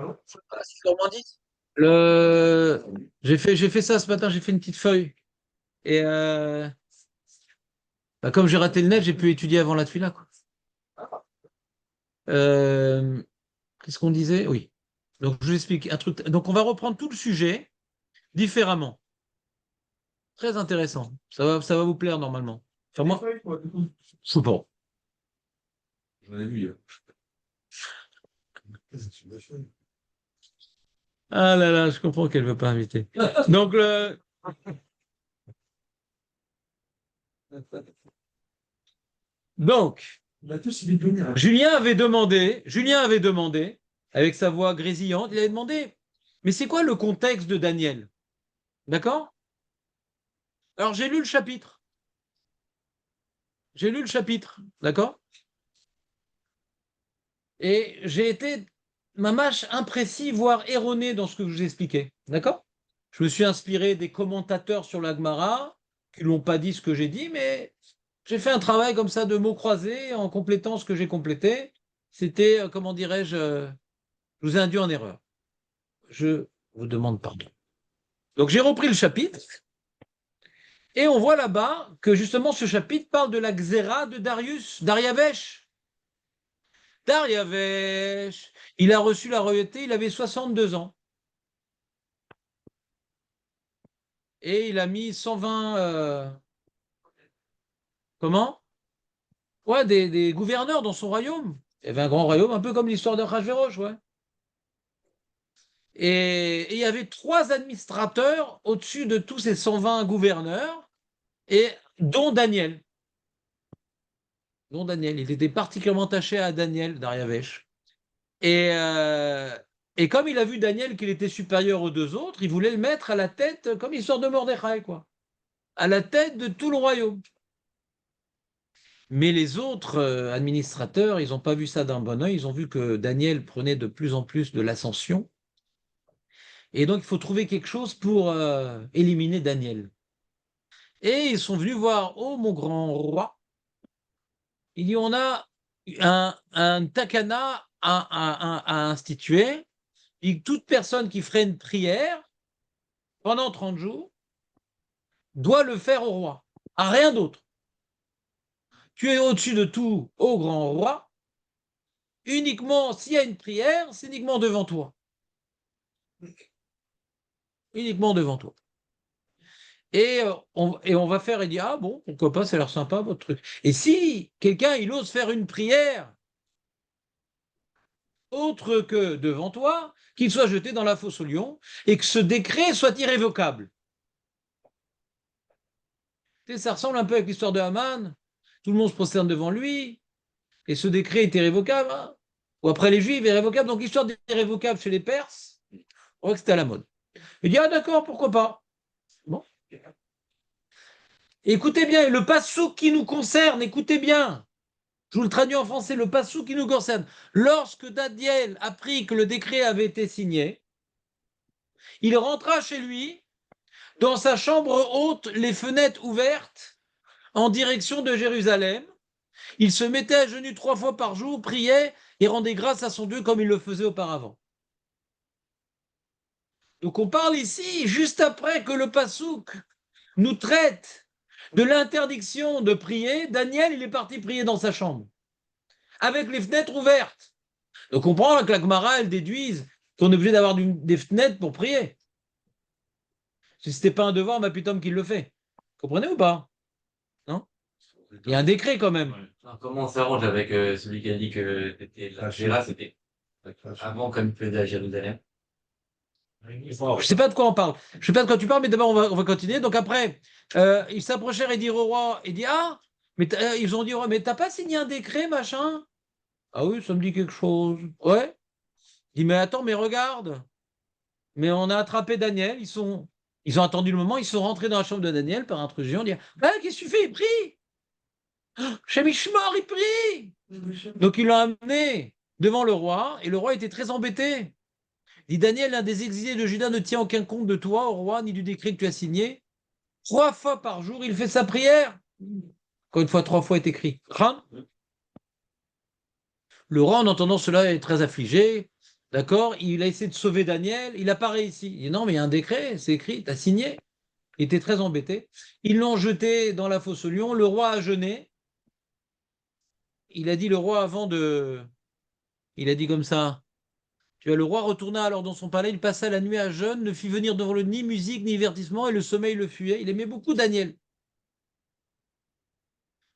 Ah, c'est Normandie. Le... j'ai fait ça ce matin, j'ai fait une petite feuille. Et bah, comme j'ai raté le net, j'ai pu étudier avant la tuila, quoi. Euh, Qu'est-ce qu'on disait? Oui. Donc, je vous explique un truc. Donc, on va reprendre tout le sujet différemment. Très intéressant. Ça va vous plaire normalement. Enfin, moi, je sais pas. J'en ai vu hier. Ah là là, je comprends qu'elle ne veut pas inviter. Donc, donc, Julien avait demandé, avec sa voix grésillante, il avait demandé, mais c'est quoi le contexte de Daniel? D'accord? Alors, j'ai lu le chapitre. J'ai lu le chapitre. D'accord? Et j'ai été, ma mâche imprécis, voire erronée dans ce que je vous ai expliqué. D'accord? Je me suis inspiré des commentateurs sur la Gemara qui l'ont pas dit ce que j'ai dit, mais j'ai fait un travail comme ça de mots croisés en complétant ce que j'ai complété. C'était, comment dirais-je, je vous ai induit en erreur. Je vous demande pardon. Donc j'ai repris le chapitre et on voit là-bas que justement ce chapitre parle de la xéra de Dariavesh. Dariavesh, il a reçu la royauté, il avait 62 ans. Et il a mis 120, comment? Ouais, des gouverneurs dans son royaume. Il y avait un grand royaume, un peu comme l'histoire de Rajverosh, ouais. Et il y avait trois administrateurs au-dessus de tous ces 120 gouverneurs, et dont Daniel. Dont Daniel. Il était particulièrement attaché à Daniel, Dariavesh. Et, euh, et comme il a vu Daniel qu'il était supérieur aux deux autres, il voulait le mettre à la tête, comme l'histoire de Mordechai, quoi. À la tête de tout le royaume. Mais les autres administrateurs, ils n'ont pas vu ça d'un bon œil. Ils ont vu que Daniel prenait de plus en plus de l'ascension. Et donc, il faut trouver quelque chose pour éliminer Daniel. Et ils sont venus voir, oh mon grand roi, il dit, on a un takana à instituer. Et toute personne qui ferait une prière pendant 30 jours doit le faire au roi, à rien d'autre. Tu es au-dessus de tout, ô grand roi. Uniquement s'il y a une prière, c'est uniquement devant toi. Uniquement devant toi. Et on va faire, il dit, ah bon, pourquoi pas, ça a l'air sympa votre truc. Et si quelqu'un, il ose faire une prière autre que devant toi, qu'il soit jeté dans la fosse au lion et que ce décret soit irrévocable. Tu sais, ça ressemble un peu avec l'histoire de Haman. Tout le monde se prosterne devant lui et ce décret est irrévocable, hein. Ou après les Juifs, irrévocable. Donc l'histoire d'irrévocable chez les Perses, on voit que c'était à la mode. Il dit, ah d'accord, pourquoi pas. Bon. Écoutez bien, et le passouk qui nous concerne, écoutez bien. Je vous le traduis en français, le passou qui nous concerne. Lorsque Daniel apprit que le décret avait été signé, il rentra chez lui, dans sa chambre haute, les fenêtres ouvertes, en direction de Jérusalem. Il se mettait à genoux 3 fois par jour, priait et rendait grâce à son Dieu comme il le faisait auparavant. Donc on parle ici, juste après que le passouk nous traite de l'interdiction de prier, Daniel, il est parti prier dans sa chambre, avec les fenêtres ouvertes. Donc on comprend que la Gemara, elle déduise qu'on est obligé d'avoir des fenêtres pour prier. Si ce n'était pas un devoir, ma putain qui le fait. Comprenez ou pas? Non? Il y a un décret quand même. Alors, comment on s'arrange avec celui qui a dit que c'était la Gérard, c'était avant comme il faisait à Jérusalem? Je sais pas de quoi on parle. Je sais pas de quoi tu parles, mais d'abord on va continuer. Donc après, ils s'approchèrent et dirent au roi, et dit, ah, mais ils ont dit au roi, mais t'as pas signé un décret, machin? Ah oui, ça me dit quelque chose. Ouais. Il dit, mais attends, mais regarde. Mais on a attrapé Daniel, ils ont attendu le moment, ils sont rentrés dans la chambre de Daniel par intrusion, dire, ah, qu'est-ce que tu fais? Il prie! Chez Mishmor, il prie! Donc ils l'ont amené devant le roi, et le roi était très embêté. Il dit, Daniel, l'un des exilés de Juda ne tient aucun compte de toi, au roi, ni du décret que tu as signé. 3 fois par jour, il fait sa prière. Encore une fois, 3 fois est écrit. Le roi, en entendant cela, est très affligé. D'accord? Il a essayé de sauver Daniel, il n'a pas réussi. Il dit non, mais il y a un décret, c'est écrit, tu as signé. Il était très embêté. Ils l'ont jeté dans la fosse aux lions. Le roi a jeûné. Il a dit, le roi, avant de. Il a dit comme ça. Tu vois, le roi retourna alors dans son palais. Il passa la nuit à jeûne, ne fit venir devant le ni musique, ni divertissement, et le sommeil le fuyait. Il aimait beaucoup Daniel.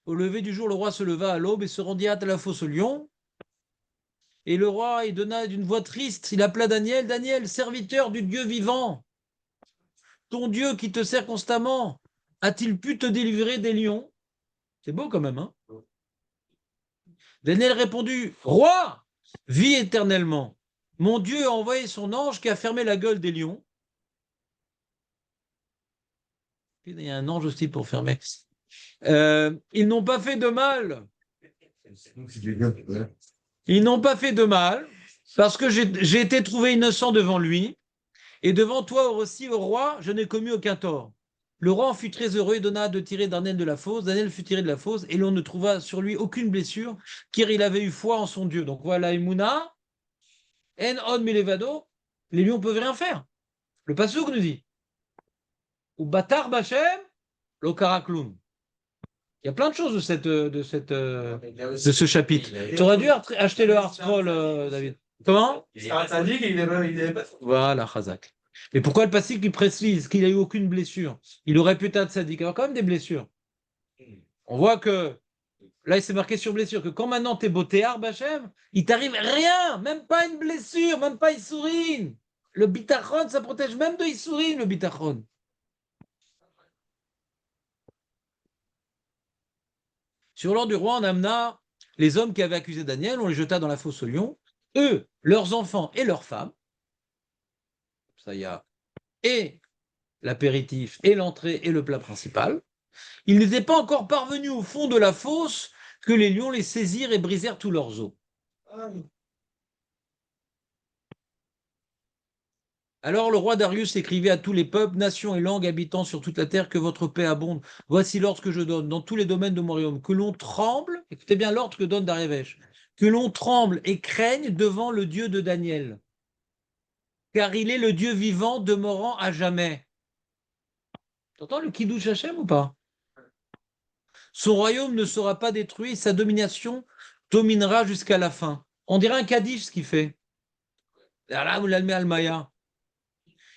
Au lever du jour, le roi se leva à l'aube et se rendit à la fosse aux lions. Et le roi, il donna d'une voix triste, il appela Daniel, Daniel, serviteur du Dieu vivant, ton Dieu qui te sert constamment, a-t-il pu te délivrer des lions? C'est beau quand même, hein? Daniel répondit, Roi, vis éternellement. Mon Dieu a envoyé son ange qui a fermé la gueule des lions. Il y a un ange aussi pour fermer. Ils n'ont pas fait de mal. Ils n'ont pas fait de mal parce que j'ai été trouvé innocent devant lui. Et devant toi aussi, au roi, je n'ai commis aucun tort. Le roi en fut très heureux et donna de tirer Daniel de la fosse. Daniel fut tiré de la fosse et l'on ne trouva sur lui aucune blessure, car il avait eu foi en son Dieu. Donc voilà, Emouna, En on milevado, les lions ne peuvent rien faire. Le passouk nous dit, ou batar bachem, lo karakloum. Il y a plein de choses de ce chapitre. Tu aurais dû acheter le hard scroll, David. Comment? Voilà, Chazak. Mais pourquoi le passage qui précise qu'il n'a eu aucune blessure? Il aurait pu être sadique. Il a quand même des blessures. On voit que, là, il s'est marqué sur blessure, que quand maintenant t'es botéar, Bachem, il t'arrive rien, même pas une blessure, même pas Issourine. Le bitachon, ça protège même de Issourine, le bitachon. Sur l'ordre du roi, on amena les hommes qui avaient accusé Daniel, on les jeta dans la fosse aux lions, eux, leurs enfants et leurs femmes. Ça y a et l'apéritif et l'entrée et le plat principal. Ils n'étaient pas encore parvenus au fond de la fosse que les lions les saisirent et brisèrent tous leurs os. Alors le roi Darius écrivait à tous les peuples, nations et langues habitant sur toute la terre que votre paix abonde. Voici l'ordre que je donne dans tous les domaines de mon royaume. Que l'on tremble, écoutez bien l'ordre que donne Darius, que l'on tremble et craigne devant le Dieu de Daniel, car il est le Dieu vivant demeurant à jamais. T'entends le Kiddush Hashem ou pas? Son royaume ne sera pas détruit, sa domination dominera jusqu'à la fin. On dirait un Kaddish ce qu'il fait.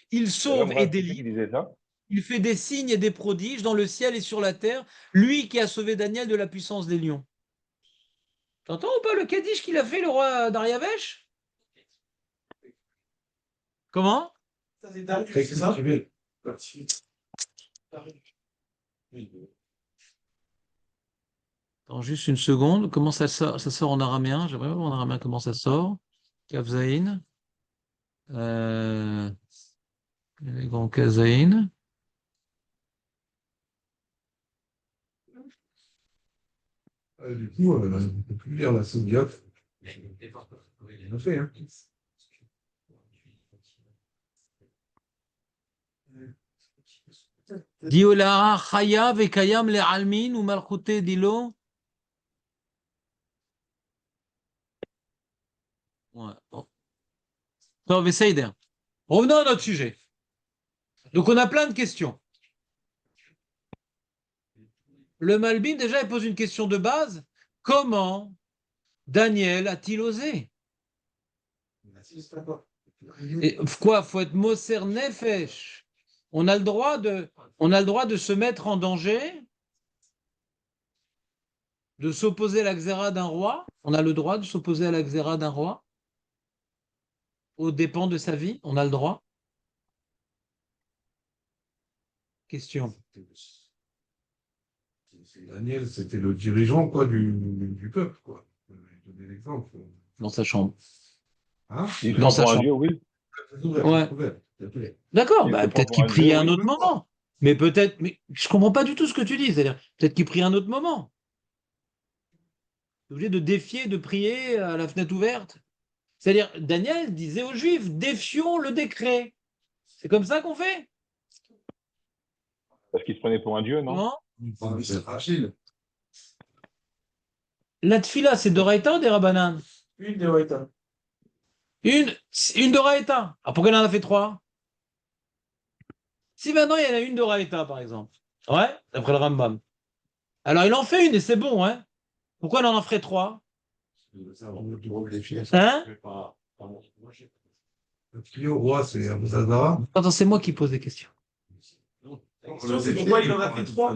Il sauve et délivre, il fait des signes et des prodiges dans le ciel et sur la terre, lui qui a sauvé Daniel de la puissance des lions. T'entends ou pas le Kaddish qu'il a fait, le roi Dariavesh? Comment? C'est ça? Attends juste une seconde. Comment ça sort? Ça sort en araméen. J'aimerais voir en araméen comment ça sort. Kafzaïn. Les grands Kazaïn. Du coup, on ne peut plus lire la Soviet. On a fait, hein. Diolara Chaya Vekayam le Almin ou Malchute Dilo. Ouais. Bon. Non, Vesaider. Revenons à notre sujet. Donc, on a plein de questions. Le Malbim, déjà, il pose une question de base. Comment Daniel a-t-il osé? Et quoi? Faut être Moser Nefesh. On a le droit de se mettre en danger, de s'opposer à la xéra d'un roi. On a le droit de s'opposer à la xéra d'un roi aux dépens de sa vie. On a le droit. Question. Daniel, c'était le dirigeant quoi, du peuple. Quoi. Je vais donner l'exemple. Dans sa chambre. Hein? Dans sa chambre. Dieu, oui. Ouais. D'accord, bah, peut-être qu'il priait à un autre moment. Mais peut-être, mais je comprends pas du tout ce que tu dis. C'est-à-dire, peut-être qu'il prie à un autre moment. Tu es obligé de défier, de prier à la fenêtre ouverte. C'est-à-dire, Daniel disait aux Juifs, défions le décret. C'est comme ça qu'on fait? Parce qu'il se prenait pour un dieu, non? Comment? C'est fragile. La tfila, c'est d'Oraïta ou des Rabbanan? Une de Waïta. Une d'Oraïta. Alors pourquoi il en a fait trois? Si maintenant il y en a une d'Oraïta, par exemple. Ouais, d'après le Rambam. Alors il en fait une et c'est bon, hein. Pourquoi il en ferait trois? Hein? Le plus au roi, c'est Abou-Zazara. Attends, c'est moi qui pose des questions. C'est pourquoi il en a fait trois.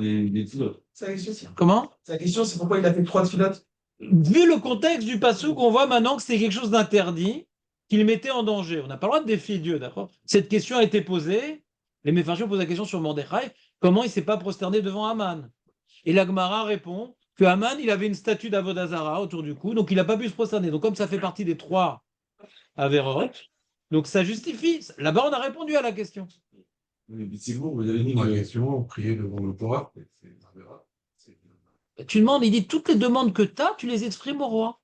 C'est la question. Comment? Sa question, c'est pourquoi il a fait trois filotes. Vu le contexte du passouk, on voit maintenant que c'est quelque chose d'interdit, qu'il mettait en danger. On n'a pas le droit de défier Dieu, d'accord? Cette question a été posée. Les Méfarchim posent la question sur Mordechai. Comment il ne s'est pas prosterné devant Haman? Et la Gemara répond que Haman, il avait une statue d'Avodazara autour du cou, donc il n'a pas pu se prosterner. Donc comme ça fait partie des trois Averot, donc ça justifie. Là-bas, on a répondu à la question. Mais effectivement, vous avez dit la question, prier devant le Torah. Tu demandes, il dit toutes les demandes que tu as, tu les exprimes au roi.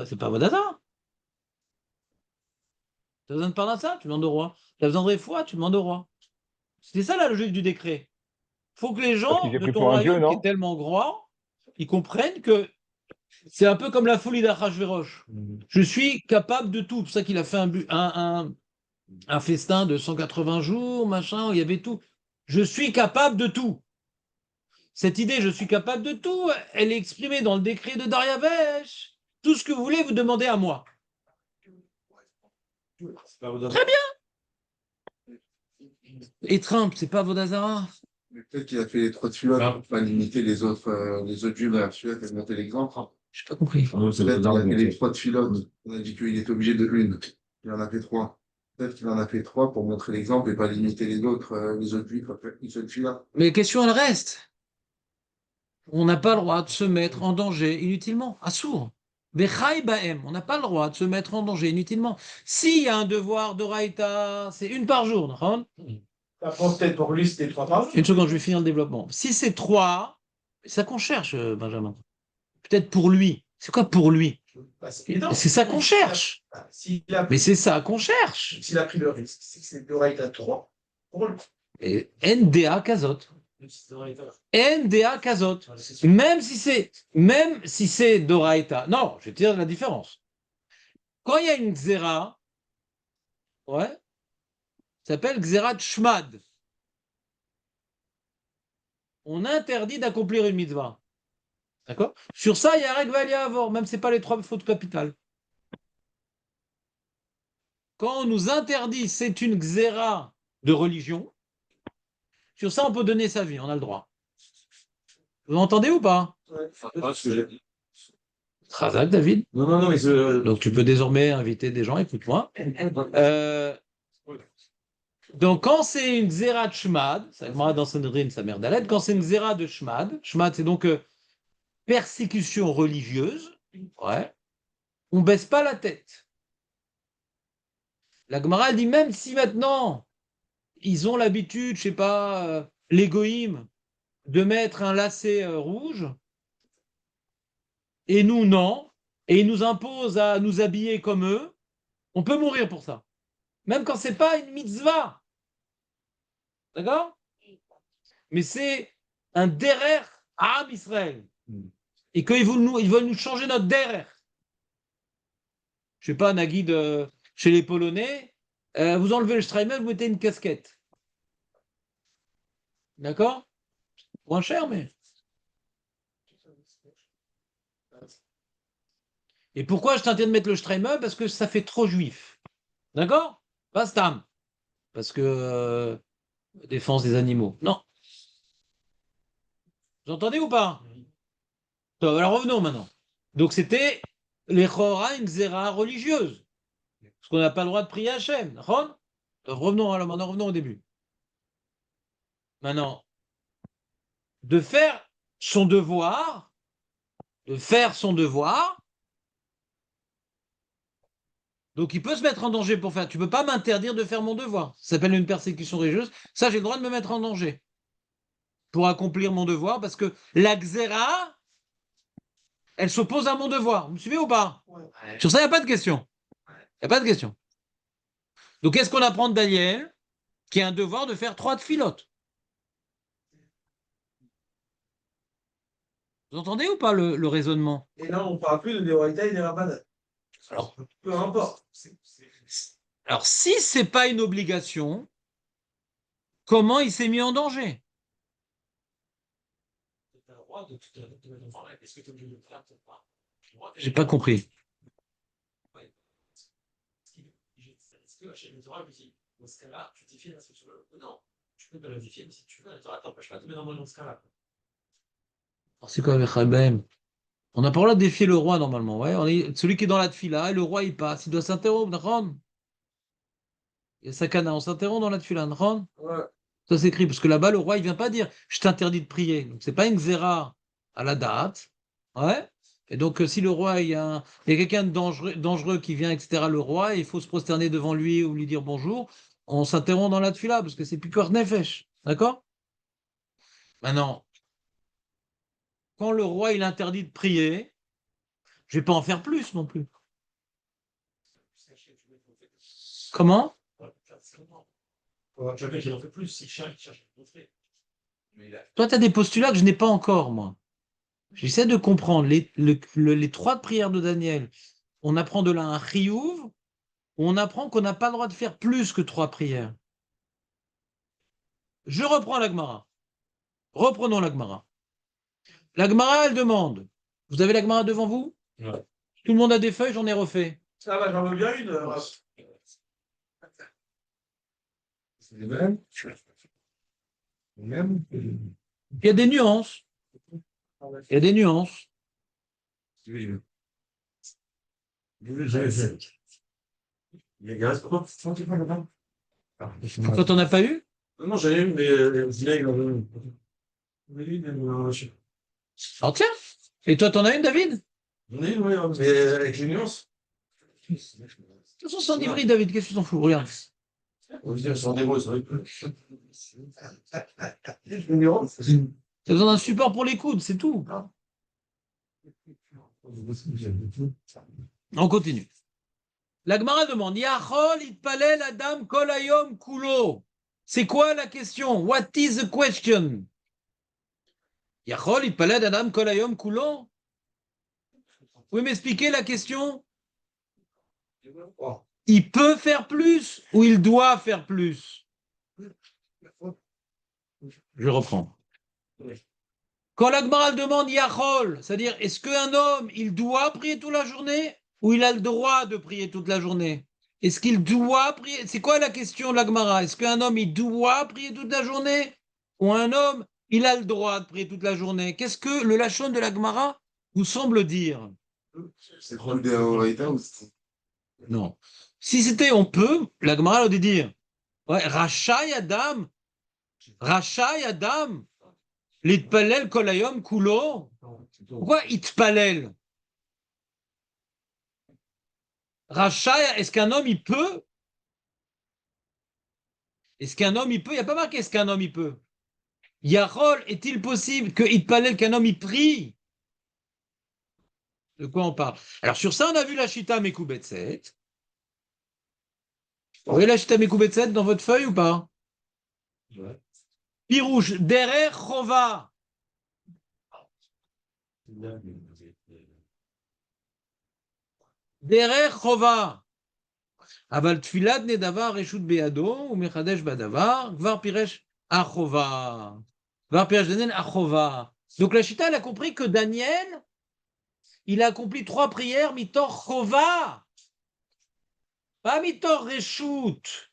C'est pas Avodazara. Tu as besoin de parnassa, tu demandes au roi. Tu as besoin de réfoua, tu demandes au roi. C'est ça la logique du décret. Il faut que les gens qu'il est de pris ton pour un dieu, royaume qui non? est tellement grand, ils comprennent que c'est un peu comme la folie d'Achashverosh. Je suis capable de tout. C'est pour ça qu'il a fait un festin de 180 jours, machin, où il y avait tout. Je suis capable de tout. Cette idée, je suis capable de tout, elle est exprimée dans le décret de Dariavesh. Tout ce que vous voulez, vous demandez à moi. Très bien. Et Trump, c'est pas Vodazara. Mais peut-être qu'il a fait les trois tueurs pour pas limiter les autres juifs de la Suède et monter l'exemple. Je n'ai pas compris. Peut-être qu'il a fait les trois filotes. On a dit qu'il était obligé de une. Il en a fait trois. Peut-être qu'il en a fait trois pour montrer l'exemple et pas limiter les autres juifs après une seule fila. Mais question, elle reste. On n'a pas le droit de se mettre en danger inutilement. Assour. Bechai baem. On n'a pas le droit de se mettre en danger inutilement. S'il y a un devoir d'Oraïta, c'est une par jour. Non? La France, peut-être pour lui, c'était trois par jour. Une seconde, je vais finir le développement. Si c'est trois, c'est ça qu'on cherche, Benjamin. Peut-être pour lui. C'est quoi pour lui? Bah, c'est évident. C'est ça qu'on cherche. Bah, Mais c'est ça qu'on cherche. S'il a pris le risque, c'est que c'est l'oreille à trois pour lui. Et NDA Kazot. NDA Kazot. Même si c'est Doraïta. Non, je vais te dire la différence. Quand il y a une Xéra, ouais, ça s'appelle Xérat Shmad. On interdit d'accomplir une mitzvah. D'accord? Sur ça, il y a règle à avoir, même si ce n'est pas les trois fautes capitales. Quand on nous interdit, c'est une Xéra de religion. Sur ça, on peut donner sa vie, on a le droit. Vous entendez ou pas? Razak, David. Non, mais Donc tu peux désormais inviter des gens, écoute-moi. Donc quand c'est une Xéra de Shmad, ça dans Sanhedrin, sa mère d'Aled, quand c'est une Xéra de Shmad, Shmad c'est donc persécution religieuse, ouais, on baisse pas la tête. La Gemara dit même si maintenant ils ont l'habitude, je sais pas, les goïms, de mettre un lacet rouge, et nous non, et ils nous imposent à nous habiller comme eux, on peut mourir pour ça. Même quand c'est pas une mitzvah. D'accord? Mais c'est un derer à Am Israël. Et qu'ils veulent nous changer notre derer. Je sais pas, Nagui, chez les Polonais, vous enlevez le Streimer, vous mettez une casquette. D'accord? Moins cher, mais. Et pourquoi je t'interdis de mettre le Streimer? Parce que ça fait trop juif. D'accord? Pas Stam. Parce que défense des animaux. Non. Vous entendez ou pas? Alors revenons maintenant. Donc c'était les Chora, une Xéra religieuse. Parce qu'on n'a pas le droit de prier Hachem. Revenons alors, maintenant revenons au début. Maintenant, de faire son devoir, donc il peut se mettre en danger pour faire. Tu ne peux pas m'interdire de faire mon devoir. Ça s'appelle une persécution religieuse. Ça, j'ai le droit de me mettre en danger pour accomplir mon devoir parce que la Xéra, elle s'oppose à mon devoir. Vous me suivez ou pas? Ouais. Sur ça, il n'y a pas de question. Il n'y a pas de question. Donc, qu'est-ce qu'on apprend de Daniel? Qui a un devoir de faire 3 filotes. Vous entendez ou pas le raisonnement? Et là, on ne parle plus de Deoraita et des Rabbanan. Alors, Peu importe. alors, si c'est pas une obligation, comment il s'est mis en danger? T'as le droit de te mettre en forêt. Est-ce que tu es obligé de le faire ou pas? J'ai pas compris. Est-ce que chez le Torah, lui dit, dans ce cas-là, tu défies l'instruction? Non, tu peux te la défier, mais si tu veux, la Torah t'empêche pas de te mettre dans ce cas-là. Alors, c'est quoi avec Rabem? On n'a pas le droit de défier le roi normalement. Ouais, celui qui est dans la tfila, et le roi il passe, il doit s'interrompre. D'accord. Il y a Sakana, on s'interrompt dans la tfila. D'accord. Ouais. Ça s'écrit, parce que là-bas, le roi, il vient pas dire je t'interdis de prier. Donc, c'est pas une xéra à la date. Ouais. Et donc, si le roi, il y a quelqu'un de dangereux qui vient, etc., le roi, il faut se prosterner devant lui ou lui dire bonjour, on s'interrompt dans la tfila, parce que c'est plus nefesh. D'accord. Maintenant, quand le roi, il interdit de prier, je vais pas en faire plus non plus. Comment? Jamais qu'il en fait plus, il cherche à montrer. Toi, tu as des postulats que je n'ai pas encore, moi. J'essaie de comprendre. Les trois prières de Daniel, on apprend de là un chiyuv, on apprend qu'on n'a pas le droit de faire plus que trois prières. Je reprends la Gemara. Reprenons la Gemara. La Gemara, elle demande. Vous avez la Gemara devant vous? Ouais. Tout le monde a des feuilles, j'en ai refait. Ça va, j'en veux bien une. C'est les mêmes. Les mêmes. Il y a des nuances. Il y a des nuances. Oui. Les gars, c'est pas là-bas. Toi, t'en as pas eu? Non, non, j'en ai une, mais là, il en veut une. J'en ai une, mais Alors tiens. Et toi, t'en as une, David? j'en ai une, oui, mais avec les nuances. De toute façon, c'est en hybride, David. Qu'est-ce que tu t'en fous? Regarde. On va dire, c'est en démo, c'est vrai que. Les nuances. T'as besoin d'un support pour les coudes, c'est tout. On continue. La Gemara demande Yachol itpalel adam kol hayom kulo. C'est quoi la question? What is the question? Yachol itpalel adam kol hayom kulo. Vous pouvez m'expliquer la question? Il peut faire plus ou il doit faire plus? Je reprends. Quand la Gemara demande Yachol, c'est-à-dire est-ce qu'un homme, il doit prier toute la journée ou il a le droit de prier toute la journée? Est-ce qu'il doit prier? C'est quoi la question de la Gemara? Est-ce qu'un homme, il doit prier toute la journée ou un homme, il a le droit de prier toute la journée? Qu'est-ce que le lachon de la Gemara vous semble dire? C'est trop des Horaïta ou c'est. Non. Si c'était on peut, la Gemara aurait dû dire ouais, Rachai Adam, Rachai Adam, l'itpalel kolayom kulo. Pourquoi itpalel? Rachai, est-ce qu'un homme il peut? Est-ce qu'un homme il peut? Il n'y a pas marqué est-ce qu'un homme il peut. Yachol, est-il possible que itpalel, qu'un homme il prie? De quoi on parle? Alors sur ça, on a vu la Shita Mekubetset. Vous voyez la Shita Mekubetset dans votre feuille ou pas? Ouais. Pirouche, derer chova. Derer chova. Aval tfilat nedavar reshut beado ou mechadesh badavar gvar piresh achova. Gvar piresh danen achova. Donc la Shita, elle a compris que Daniel, il a accompli 3 prières mitor chova. Pas mitor reshut.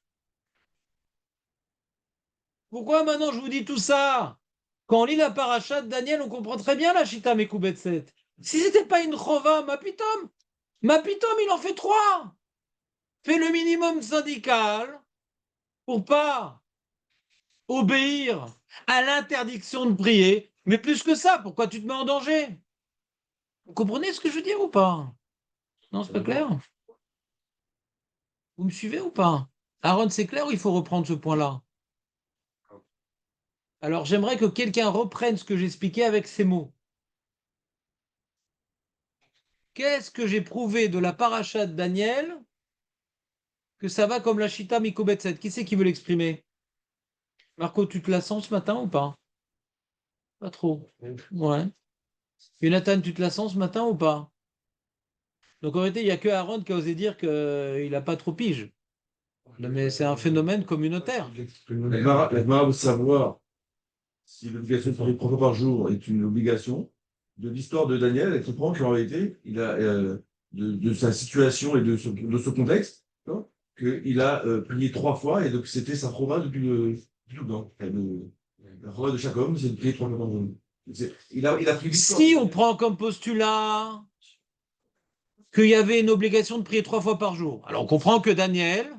Pourquoi maintenant je vous dis tout ça? Quand on lit la paracha de Daniel, on comprend très bien la Shita Mekubetset. Si c'était pas une chova, ma pitom, il en fait 3. Fais le minimum syndical pour pas obéir à l'interdiction de prier. Mais plus que ça, pourquoi tu te mets en danger? Vous comprenez ce que je veux dire ou pas? Non, c'est pas clair? Vous me suivez ou pas? Aaron, c'est clair ou il faut reprendre ce point-là? Alors j'aimerais que quelqu'un reprenne ce que j'expliquais avec ces mots. Qu'est-ce que j'ai prouvé de la paracha de Daniel que ça va comme la Shita Mikobetset? Qui c'est qui veut l'exprimer? Marco, tu te la sens ce matin ou pas? Pas trop. Ouais. Jonathan, tu te la sens ce matin ou pas? Donc en réalité, il n'y a que Aaron qui a osé dire qu'il n'a pas trop pige. Mais c'est un phénomène communautaire. La Gemara veut savoir si l'obligation de prier 3 fois par jour est une obligation. De l'histoire de Daniel, elle comprend qu'en réalité, il a, de sa situation et de ce contexte, hein, qu'il a prié 3 fois et donc c'était sa chova depuis tout le temps. La chova de chaque homme, c'est de prier 3 fois par jour. Il a pris l'histoire. Si on prend comme postulat qu'il y avait une obligation de prier 3 fois par jour, alors on comprend que Daniel,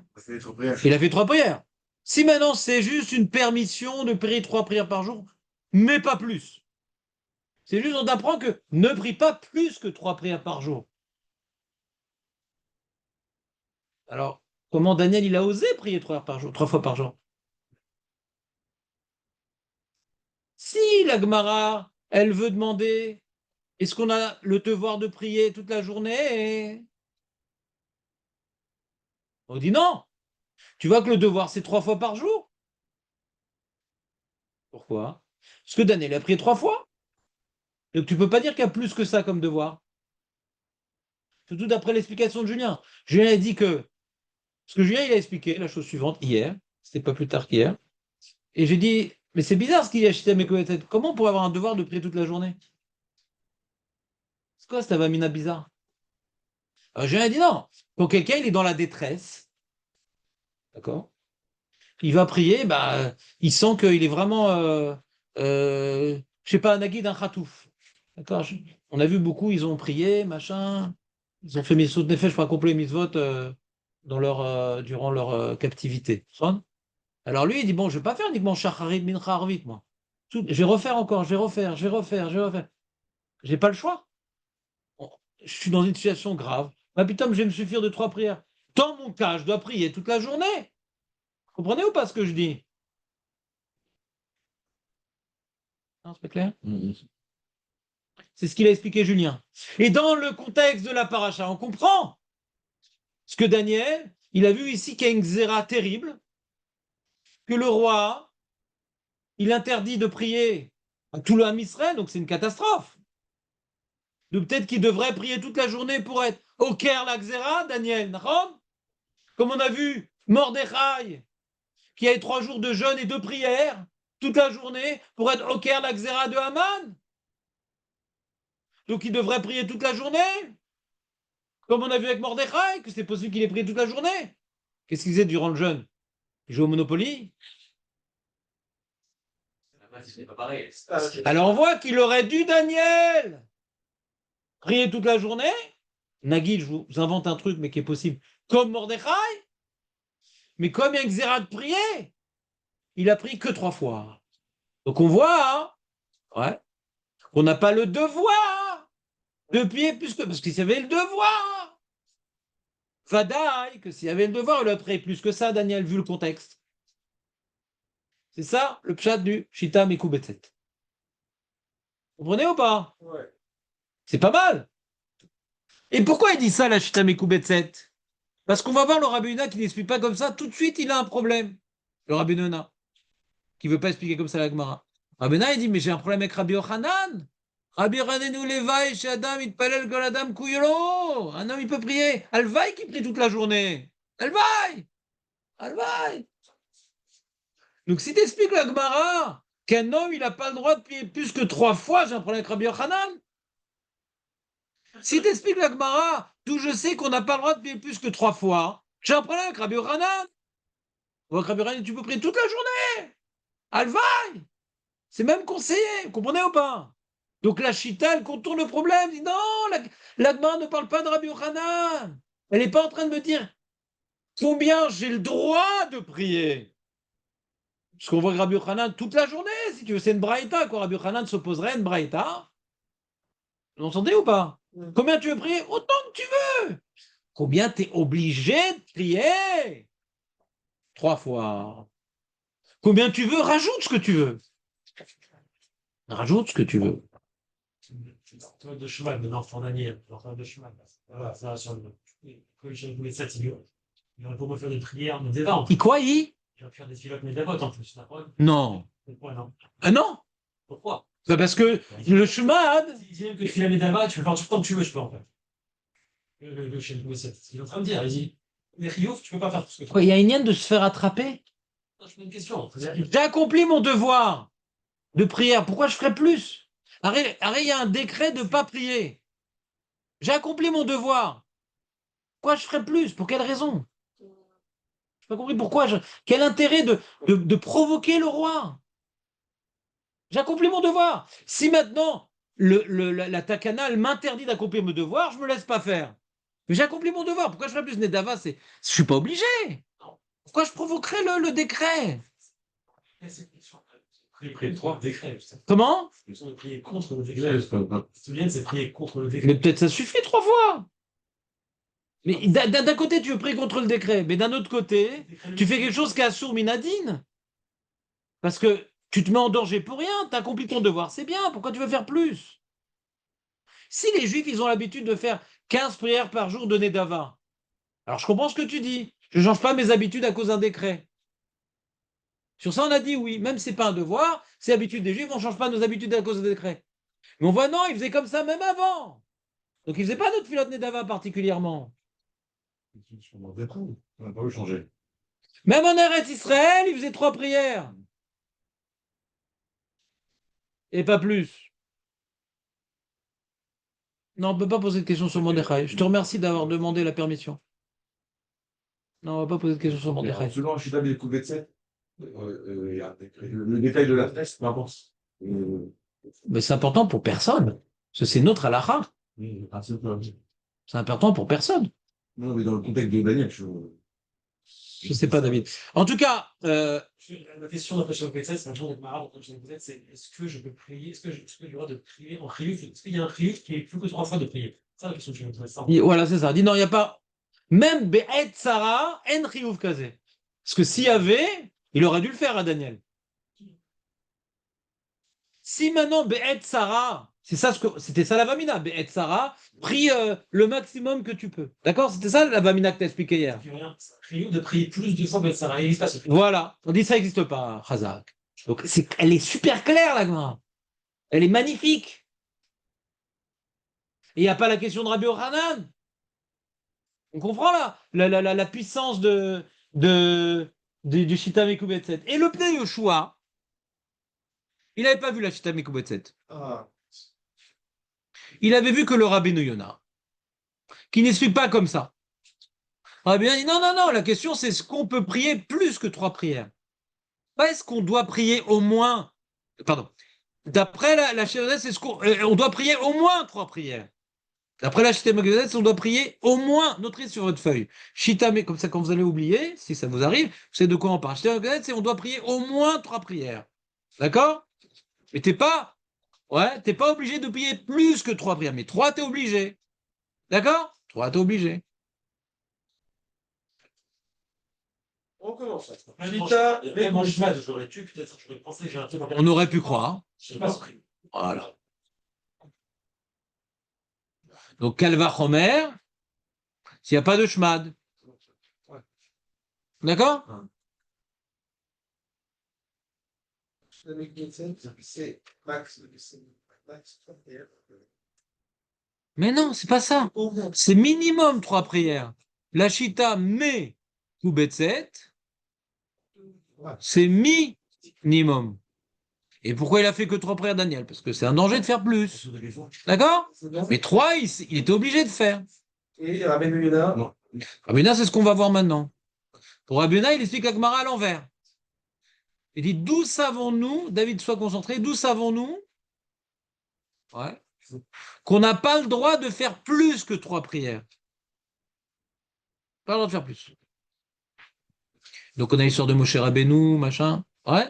il a fait 3 prières. Si maintenant c'est juste une permission de prier 3 prières par jour, mais pas plus. C'est juste on apprend que ne prie pas plus que 3 prières par jour. Alors, comment Daniel il a osé prier 3 heures par jour, 3 fois par jour? Si la Gemara, elle veut demander, est-ce qu'on a le devoir de prier toute la journée? On dit non. Tu vois que le devoir, c'est 3 fois par jour. Pourquoi? Parce que Daniel a prié 3 fois. Donc tu peux pas dire qu'il y a plus que ça comme devoir. Surtout d'après l'explication de Julien. Julien a dit que, parce que Julien il a expliqué la chose suivante hier, c'était pas plus tard qu'hier, et j'ai dit, mais c'est bizarre ce qu'il y a chez Mekoetet. Comment on pourrait avoir un devoir de prier toute la journée? C'est quoi cette avamina bizarre? Alors Julien a dit non. Quand quelqu'un il est dans la détresse, d'accord? Il va prier, bah, il sent qu'il est vraiment, je sais pas, un nagui d'un khatouf. D'accord? On a vu beaucoup, ils ont prié, machin. Ils ont fait mitzvot nefesh, pas complet mitzvot durant leur captivité. Alors lui, il dit, bon, je vais pas faire uniquement shacharit, mincha, arvit, moi. Je vais refaire encore, je vais refaire, je vais refaire, je vais refaire. J'ai pas le choix. Je suis dans une situation grave. Bah putain, je vais me suffire de 3 prières. Dans mon cas, je dois prier toute la journée. Comprenez ou pas ce que je dis? Non, c'est pas clair? C'est ce qu'il a expliqué Julien. Et dans le contexte de la paracha, on comprend ce que Daniel, il a vu ici qu'il y a une xéra terrible, que le roi, il interdit de prier à tout le Ham Israël, donc c'est une catastrophe. Donc peut-être qu'il devrait prier toute la journée pour être au Caire la xéra, Daniel, d'accord? Comme on a vu Mordechai, qui a eu 3 jours de jeûne et de prière toute la journée pour être au Caire la xéra de Haman. Donc il devrait prier toute la journée, comme on a vu avec Mordechai, que c'est possible qu'il ait prié toute la journée. Qu'est-ce qu'il faisait durant le jeûne? Il jouait au Monopoly? C'est pas pareil. Alors on voit qu'il aurait dû, Daniel, prier toute la journée. Nagui, je vous invente un truc, mais qui est possible, comme Mordechai. Mais comme il y a une xéra de prier, il a prié que 3 fois. Donc on voit, hein, ouais, qu'on n'a pas le devoir de prier plus que... Parce qu'il y avait le devoir. Vadaï, que s'il y avait le devoir, il aurait prié plus que ça, Daniel, vu le contexte. C'est ça, le pshat du Shita Mekubetset. Vous comprenez ou pas? Ouais. C'est pas mal. Et pourquoi il dit ça, la Shita Mekubetset? Parce qu'on va voir le Rabbi Yonah qui n'explique pas comme ça, tout de suite il a un problème. Le Rabbi Yonah, qui ne veut pas expliquer comme ça la Gemara. Rabbi Yonah, il dit, mais j'ai un problème avec Rabbi Yochanan. Rabbi Yochanan nous levaï chez Adam, il palel gol Adam kouyolo. Un homme, il peut prier. Alvaï qui prie toute la journée. Alvaï. Alvaï. Donc si tu expliques la Gemara qu'un homme, il n'a pas le droit de prier plus que 3 fois, j'ai un problème avec Rabbi Yochanan. Si tu expliques la Gemara, d'où je sais qu'on n'a pas le droit de prier plus que 3 fois, j'ai un problème avec Rabbi Yochanan. Avec Rabbi Yochanan, tu peux prier toute la journée. Alvaï. C'est même conseillé, vous comprenez ou pas? Donc la Chita, elle contourne le problème, dit non, la Gemara ne parle pas de Rabbi Yochanan. Elle n'est pas en train de me dire combien j'ai le droit de prier. Parce qu'on voit Rabbi Yochanan toute la journée, si tu veux, c'est une braïta, quoi. Rabbi Yochanan s'opposerait à une braïta. Vous entendez ou pas? Combien tu veux prier? Autant que tu veux. Combien tu es obligé de prier? 3 fois. Combien tu veux? Rajoute ce que tu veux. Rajoute ce que tu veux. L'enfant de cheval de l'enfant Daniel, l'enfant de cheval. Voilà, ça, sur le. Quand j'ai voulu ça, il aurait pour me faire des prières, mais des ventes. Il quoi, il? Il aurait faire des filottes, mais des votes en plus, d'accord? Non. Pourquoi non? Ah non? Pourquoi? Bah parce que le Shemad, Si tu aimes que tu fais la médava, tu peux faire tout le temps que tu veux, je peux en fait. le chef de Mousset. Il est en train de dire, il dit, les Riouf, tu peux pas faire tout ce que tu Quoi, il y a une haine de se faire attraper. Non, je pose une question. C'est-à-dire, J'ai accompli mon devoir de prière. Pourquoi je ferais plus? Arrête, il y a un décret de ne pas prier. J'ai accompli mon devoir. Pourquoi je ferais plus? Pour quelle raison? Je n'ai pas compris pourquoi. Quel intérêt de provoquer le roi? J'ai accompli mon devoir. Si maintenant la takana elle m'interdit d'accomplir mon devoir, je ne me laisse pas faire. Mais j'ai accompli mon devoir. Pourquoi je ferais plus? Nedava, je ne suis pas obligé. Pourquoi je provoquerais le décret? prier trois décrets. Comment? Ils sont de prier contre le décret. Souviens, c'est prier contre le décret. Mais peut-être ça suffit 3 fois. Mais d'un côté, tu veux prier contre le décret, mais d'un autre côté, tu fais quelque chose qui est assourd minadine. Parce que tu te mets en danger pour rien, tu as accompli ton devoir, c'est bien, pourquoi tu veux faire plus? Si les Juifs, ils ont l'habitude de faire 15 prières par jour de Nedava, alors je comprends ce que tu dis, je ne change pas mes habitudes à cause d'un décret. Sur ça, on a dit oui, même si ce n'est pas un devoir, c'est l'habitude des Juifs, on ne change pas nos habitudes à cause d'un décret. Mais on voit non, ils faisaient comme ça même avant. Donc ils ne faisaient pas notre filote Nedava particulièrement. On n'a pas eu changé. Même en Eretz Israël, ils faisaient 3 prières. Et pas plus. Non, on ne peut pas poser de questions sur Mordechai. Je te remercie d'avoir demandé la permission. Non, on ne va pas poser de questions sur Mordechai. Selon Chita des coups de 7, le détail de la test, peu importe. Mais c'est important pour personne. Parce que c'est notre halakha. C'est important pour personne. Non, mais dans le contexte de Daniel, Je ne sais pas, David. En tout cas, La question d'après Shalom Petzet, c'est un jour de Mara, c'est est-ce que je peux prier, est-ce que j'ai le droit de prier en chiyuv? Est-ce qu'il y a un chiyuv qui est plus que 3 fois de prier? C'est ça la question que je me pose. voilà, c'est ça. Il dit non, il n'y a pas. Même Be'et Sarah, en chiyuv kazé. Parce que s'il y avait, il aurait dû le faire à Daniel. Si maintenant Be'et Sarah, c'était ça la Vamina, Be'et Sarah, prie le maximum que tu peux. D'accord? C'était ça la Vamina que tu as expliqué hier. Chiyuv de prier plus de fois Be'et Sarah. Il passe. Voilà. On dit ça n'existe pas, Chazak. Donc elle est super claire, la Gemara. Elle est magnifique. Et il n'y a pas la question de Rabbi Ochanan. On comprend là la puissance du Shita Mekubetset. Et le Pnei Yoshua, il n'avait pas vu la Shita Mekubetset. Ah, Il avait vu que le Rabbeinu Yona, qui n'explique pas comme ça. Rabbi Yona dit non, la question c'est est-ce qu'on peut prier plus que 3 prières? Pas est-ce qu'on doit prier au moins. Pardon. D'après la Shita, c'est on doit prier au moins 3 prières. D'après la Shita Mekubetset, on doit prier au moins, notez sur votre feuille. Shita, comme ça quand vous allez oublier, si ça vous arrive, vous savez de quoi on parle. Shita Mekubetset, c'est on doit prier au moins 3 prières. D'accord? Mais t'es pas obligé de prier plus que 3 prières, mais 3, t'es obligé. D'accord? 3, t'es obligé. on commence. Même en Shemad, j'aurais dû, peut-être, j'aurais pensé que j'ai un truc. On aurait pu croire. Je sais pas ce Voilà. Donc, Kalva Chomer, s'il n'y a pas de Shmad. D'accord? C'est max. Mais non, c'est pas ça. C'est minimum 3 prières. La Shita met ou Betset, c'est minimum. Et pourquoi il a fait que 3 prières, Daniel? Parce que c'est un danger de faire plus. D'accord? Mais 3, il était obligé de faire. Et Rabbeinu Yonah? Non. Rabbeinu, c'est ce qu'on va voir maintenant. Pour Rabbeinu, il explique la Gemara à l'envers. Il dit, d'où savons-nous, David, sois concentré, d'où savons-nous qu'on n'a pas le droit de faire plus que 3 prières? Pas le droit de faire plus. Donc on a l'histoire de Moshe Rabbeinu, machin. Ouais.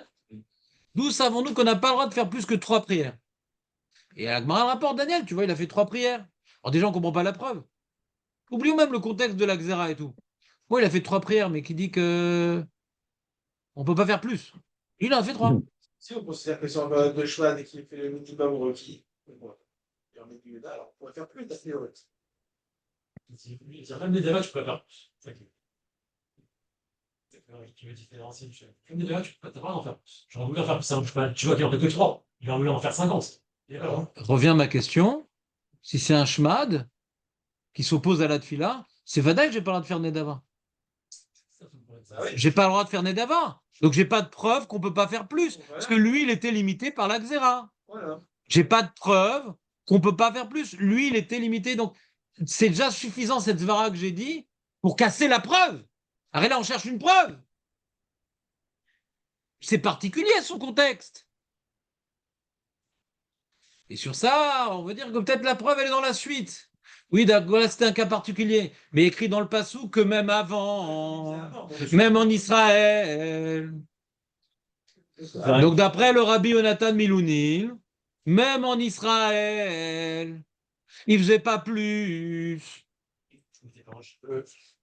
D'où savons-nous qu'on n'a pas le droit de faire plus que 3 prières? Et à la Gemara, le rapport Daniel, tu vois, il a fait 3 prières. Alors déjà, on ne comprend pas la preuve. Oublions même le contexte de la Xéra et tout. Moi, il a fait 3 prières, mais qui dit que on ne peut pas faire plus. Il en a fait 3. Si on considère que c'est en période de choix et qu'il fait le minimum requis, et en Rabbeinu Yonah, alors on pourrait faire plus d'affilée. Même les débats, tu peux faire. Tu veux différencier. Même les débats, tu peux pas en faire plus. J'aurais voulu en faire plus. Tu vois qu'il en fait que 3. Il a voulu en faire 50. Revient ma question. Si c'est un shmad, qui s'oppose à la tfila, c'est vadaï que j'ai pas le droit de faire Nedava. Ah ouais. J'ai pas le droit de faire Nedava. Donc j'ai pas de preuve qu'on peut pas faire plus. Parce que lui, il était limité par la xéra. Voilà. J'ai pas de preuve qu'on peut pas faire plus. Lui, il était limité. Donc c'est déjà suffisant cette zvara que j'ai dit pour casser la preuve. Arrête là, on cherche une preuve. C'est particulier son contexte. Et sur ça, on veut dire que peut-être la preuve, elle est dans la suite. Oui, d'accord, là, c'était un cas particulier. Mais écrit dans le Passou que même avant, même en Israël. Donc, d'après le rabbi Yonatan Milounil, même en Israël, il faisait pas plus.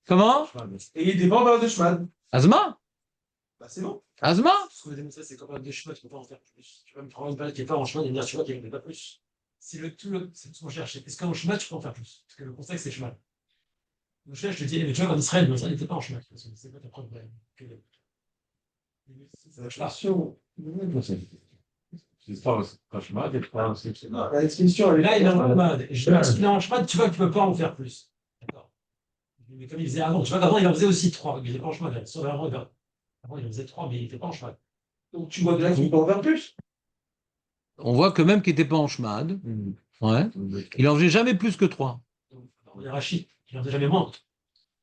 Comment? Et il était pas en période de chemin. Azma? Bah, c'est bon. Azma? Ce qu'on a démontré, c'est qu'en période de chemin, tu peux pas en faire plus. Tu peux me prendre une période qui n'est pas en chemin et me dire, tu vois, qu'il n'y en a pas plus. C'est c'est ce qu'on cherche. Est-ce qu'en chemin, tu peux en faire plus? Parce que le contexte, c'est chemin. Donc, je te dis, mais tu vois, en Israël, il n'était pas en chemin. C'est quoi ta preuve? C'est la question. C'est pas chemin, des trois, c'est La discussion, elle est Là, il est en chemin. Je dis, parce qu'il est en chemin, tu vois que tu peux pas en faire plus. D'accord. Mais comme il faisait avant, tu vois qu'avant, il en faisait aussi 3. Il n'était pas en chemin. Avant, il en faisait 3, mais il n'était pas en chemin. Donc tu vois de là qu'il peut en faire plus. On voit que même qu'il n'était pas en Shmad, ouais, il en faisait jamais plus que 3. Donc, on est Rachid, il en faisait jamais moins.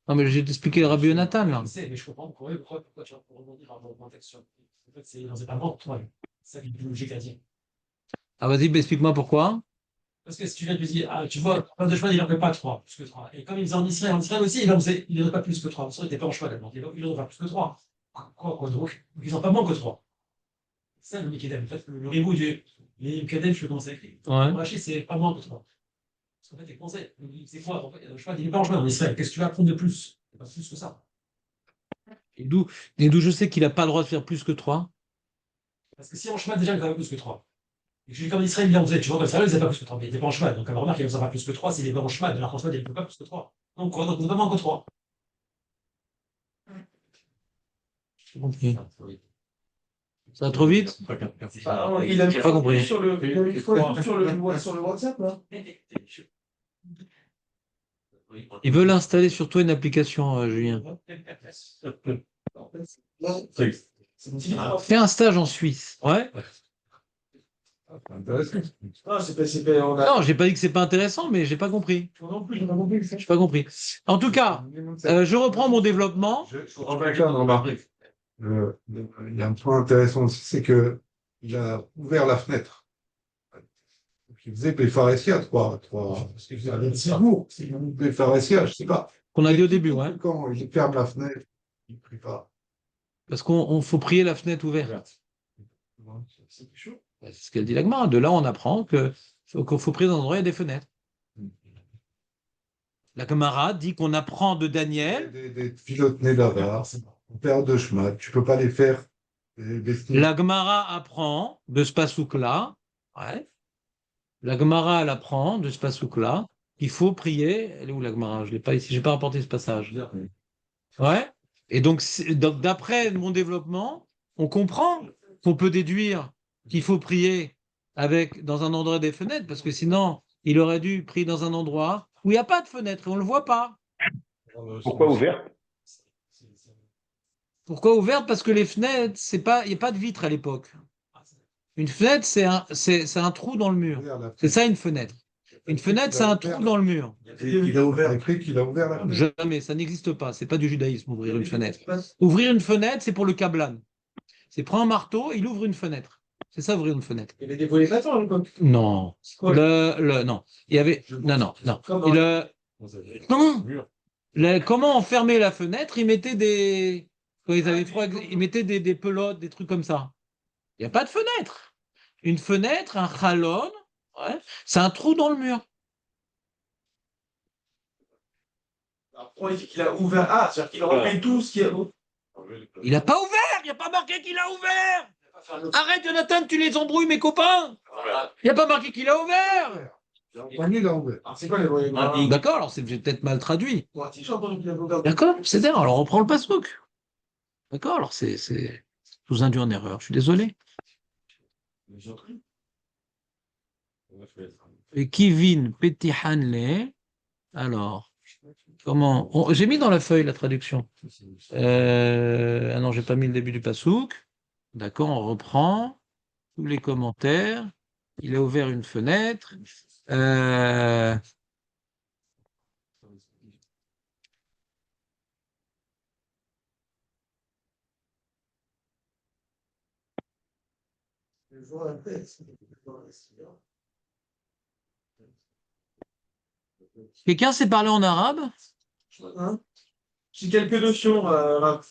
Non, mais j'ai expliqué le rabbi Yonatan, là. Je sais, mais je comprends pourquoi tu vas rebondir par rapport au contexte. En fait, il n'en faisait pas moins que 3. C'est ça qui est plus logique à dire. Ah, vas-y, bah, explique-moi pourquoi. Parce que si tu viens de lui dire, ah, tu vois, pas de chemin, il n'en fait pas 3, plus que 3. Et comme il faisait en Israël aussi, il n'en faisait pas plus que 3. Il n'était pas en chemin, donc il n'en fait pas plus que 3. Quoi donc? Donc ils n'en pas moins que 3. C'est ça le Mikadem. En fait, le ribou du Mikadem, je le commence à écrire. Ouais. Rachid, c'est pas moins que 3. Parce qu'en fait, il pensait, c'est quoi? En fait, le chemin, il n'est pas en chemin en Israël. Qu'est-ce que tu vas apprendre de plus? C'est pas plus que ça. Et d'où je sais qu'il n'a pas le droit de faire plus que 3. Parce que si en chemin, déjà, il n'en fait pas plus que 3. Et je dis comme Israël, il en faisait, tu vois, Israël, il faisait pas plus que 3, mais il n'était pas en chemin. Donc, alors, remarque, il ne faisait pas plus que 3 s'il n'est pas en chemin. Alors, François, il ne peut pas plus que 3. Donc, quoi? Donc, on ne peut pas moins que 3. J'ai compris. Ça va trop vite? Il a J'ai pas compris. sur le WhatsApp, là. Ils veulent installer sur toi une application, Julien. Fais un stage en Suisse. Ouais. intéressant. Ah, on a. Non, j'ai pas dit que c'est pas intéressant, mais j'ai pas compris. Non plus, j'ai pas compris. J'ai pas compris. En tout cas, je reprends mon développement. Je suis d'accord de remarquer. Il y a un point intéressant aussi, c'est que il a ouvert la fenêtre. Donc, il faisait Péfaressia, parce qu'il faisait un Cibourg, Péfaressia, je sais pas. Qu'on a dit au début, ouais. Quand il ferme la fenêtre, il ne prie pas. Parce qu'on faut prier la fenêtre ouverte. C'est chaud. C'est ce qu'elle dit l'Agma. De là, on apprend qu'il faut prier dans un endroit où il y a des fenêtres. La camarade dit qu'on apprend de Daniel. Des pilotes nés là-bas, en période de chemin, tu ne peux pas les faire. La Gemara apprend de ce pasouk-là. Ouais. La Gemara, elle apprend de ce pasouk-là qu'il faut prier. Elle est où la Gemara? Je l'ai pas ici. J'ai pas rapporté ce passage. Ouais. Et donc d'après mon développement, on comprend qu'on peut déduire qu'il faut prier dans un endroit des fenêtres, parce que sinon, il aurait dû prier dans un endroit où il n'y a pas de fenêtre et on ne le voit pas. Pourquoi ouvert? Pourquoi ouverte? Parce que les fenêtres, il n'y a pas de vitre à l'époque. Une fenêtre, c'est un trou dans le mur. C'est ça une fenêtre. Une fenêtre, c'est un trou dans le mur. Il a ouvert, écrit qu'il a ouvert la fenêtre. Jamais, ça n'existe pas. C'est pas du judaïsme, ouvrir une fenêtre. Ouvrir une fenêtre, c'est pour le kablan. C'est prendre un marteau, il ouvre une fenêtre. C'est ça, ouvrir une fenêtre. Il y avait des volets battants à l'époque. Non. Non. Il y avait. Non. Comment on fermait la fenêtre? Ils mettaient des. Quand ils avaient froid, ils mettaient des pelotes, des trucs comme ça. Il n'y a pas de fenêtre. Une fenêtre, un chalon, ouais, c'est un trou dans le mur. Après, il dit qu'il a ouvert. Ah, c'est-à-dire qu'il aurait fait tout ce qu'il y a. Il n'a pas ouvert, il n'y a pas marqué qu'il a ouvert. Arrête, Jonathan, tu les embrouilles, mes copains. Il n'y a pas marqué qu'il a ouvert. Il a ouvert. Alors, c'est quoi les volets battants? D'accord, alors c'est peut-être mal traduit. Ouais, j'ai entendu qu'il a ouvert. D'accord, c'est d'accord, alors on reprend le passouk. D'accord, alors c'est. Je vous induis en erreur, je suis désolé. Et Kivin Petihanle, Alors, comment j'ai mis dans la feuille la traduction. Ah non, j'ai pas mis le début du passouk. D'accord, on reprend tous les commentaires. Il a ouvert une fenêtre. Quelqu'un sait parler en arabe? J'ai quelques notions